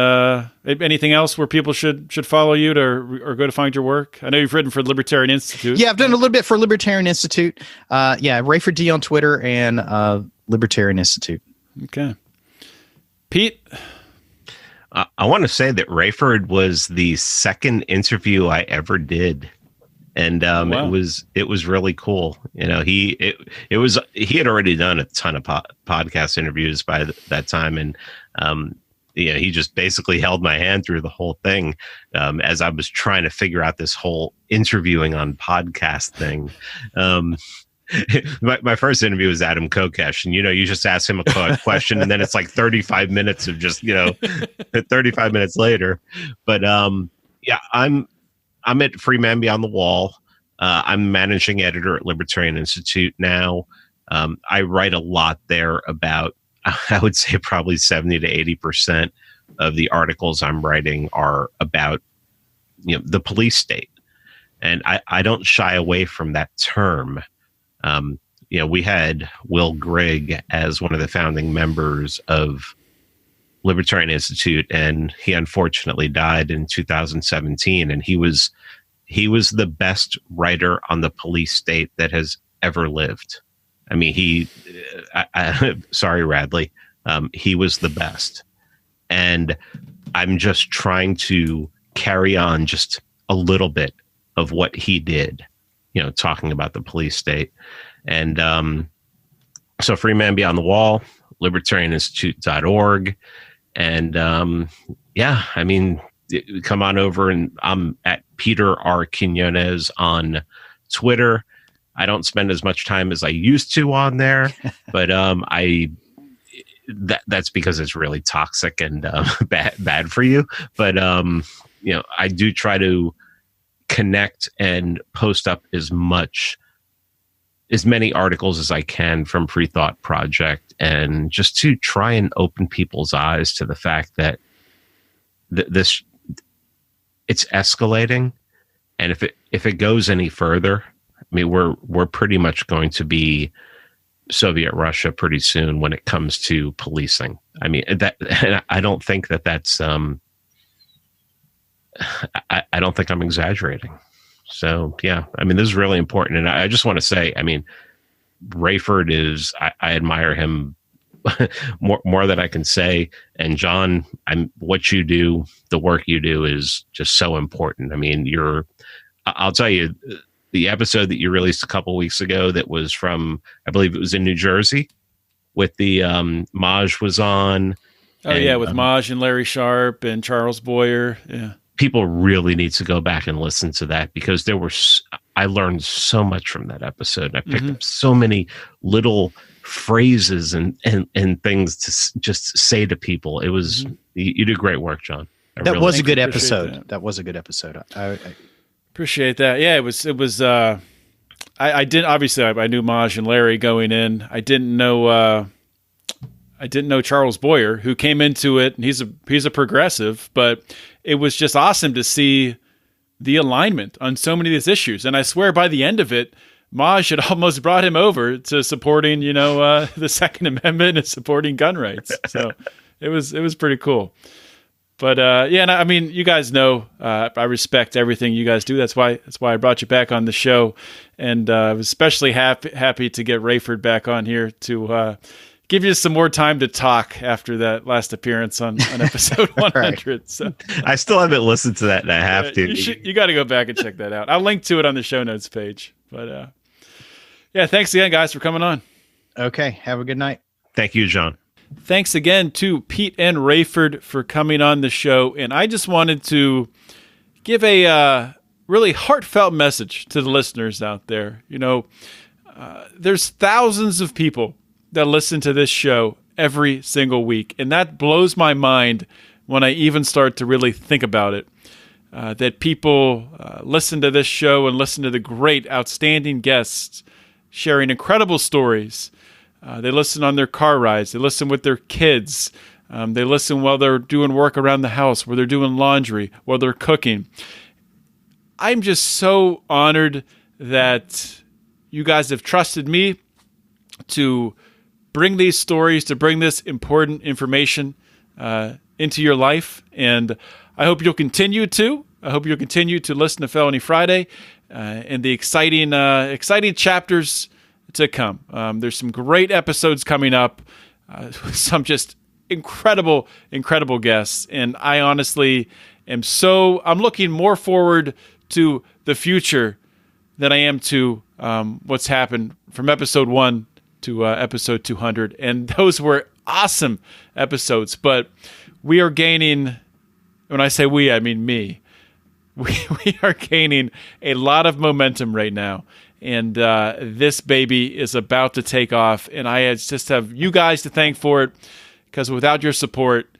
Speaker 1: anything else where people should follow you or go to find your work? I know you've written for Libertarian Institute.
Speaker 3: Yeah, I've done a little bit for Libertarian Institute. Raeford D on Twitter and Libertarian Institute.
Speaker 1: Okay. Pete?
Speaker 4: I want to say that Raeford was the second interview I ever did. And wow. It was really cool. He had already done a ton of podcast interviews by that time, and he just basically held my hand through the whole thing as I was trying to figure out this whole interviewing on podcast thing. My first interview was Adam Kokesh, and you just ask him a question, and then it's like 35 minutes of just 35 minutes later. But I'm at Free Man Beyond the Wall. I'm managing editor at Libertarian Institute now. I write a lot there about, I would say probably 70 to 80% of the articles I'm writing are about, the police state. And I don't shy away from that term. We had Will Grigg as one of the founding members of Libertarian Institute, and he unfortunately died in 2017. And he he was the best writer on the police state that has ever lived. I mean, sorry, Radley. He was the best. And I'm just trying to carry on just a little bit of what he did, talking about the police state. And so Free Man Beyond the Wall, libertarianinstitute.org. And I mean, come on over, and I'm at Peter R. Quinones on Twitter. I don't spend as much time as I used to on there, but that's because it's really toxic and bad for you. But I do try to connect and post up as many articles as I can from Free Thought Project, and just to try and open people's eyes to the fact that this it's escalating, and if it goes any further, I mean, we're pretty much going to be Soviet Russia pretty soon when it comes to policing. I mean, I don't think that's I don't think I'm exaggerating. So yeah, I mean, this is really important, and I just want to say, I mean, Raeford I admire him more than I can say. And John, what you do, the work you do, is just so important. I mean, I'll tell you, the episode that you released a couple weeks ago that was from, I believe it was in New Jersey, with the Maj was on.
Speaker 1: With Maj and Larry Sharp and Charles Boyer. Yeah.
Speaker 4: People really need to go back and listen to that, because I learned so much from that episode. I picked up so many little phrases and things to just say to people. It was, you did great work, John.
Speaker 3: That was a good episode. That was a good episode. I
Speaker 1: appreciate that. Yeah, it was. I didn't, obviously I knew Maj and Larry going in. I didn't know Charles Boyer, who came into it, and he's a progressive, but it was just awesome to see the alignment on so many of these issues. And I swear by the end of it, Maj had almost brought him over to supporting, the Second Amendment and supporting gun rights. So it was pretty cool. But and I mean, you guys know I respect everything you guys do. That's why I brought you back on the show, and I was especially happy to get Raeford back on here to give you some more time to talk after that last appearance on episode 100. Right. So
Speaker 4: I still haven't listened to that, and I have to.
Speaker 1: You got to go back and check that out. I'll link to it on the show notes page. But thanks again, guys, for coming on.
Speaker 3: Okay, have a good night.
Speaker 4: Thank you, John.
Speaker 1: Thanks again to Pete and Raeford for coming on the show. And I just wanted to give a really heartfelt message to the listeners out there. There's thousands of people that listen to this show every single week. And that blows my mind when I even start to really think about it. That people listen to this show and listen to the great, outstanding guests sharing incredible stories. They listen on their car rides. They listen with their kids. They listen while they're doing work around the house, while they're doing laundry, while they're cooking. I'm just so honored that you guys have trusted me to bring these stories, to bring this important information into your life. And I hope you'll continue to. I hope you'll continue to listen to Felony Friday and the exciting chapters to come. There's some great episodes coming up, some just incredible guests. And I honestly I'm looking more forward to the future than I am to what's happened from episode 1 to episode 200. And those were awesome episodes, but we are gaining, when I say we, I mean me. We are gaining a lot of momentum right now. And this baby is about to take off. And I just have you guys to thank for it, because without your support,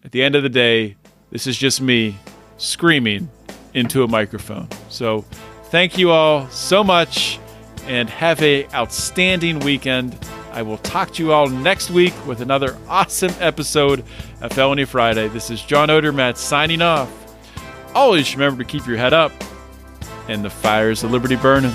Speaker 1: at the end of the day, this is just me screaming into a microphone. So thank you all so much, and have an outstanding weekend. I will talk to you all next week with another awesome episode of Felony Friday. This is John Odermatt signing off. Always remember to keep your head up and the fires of liberty burning.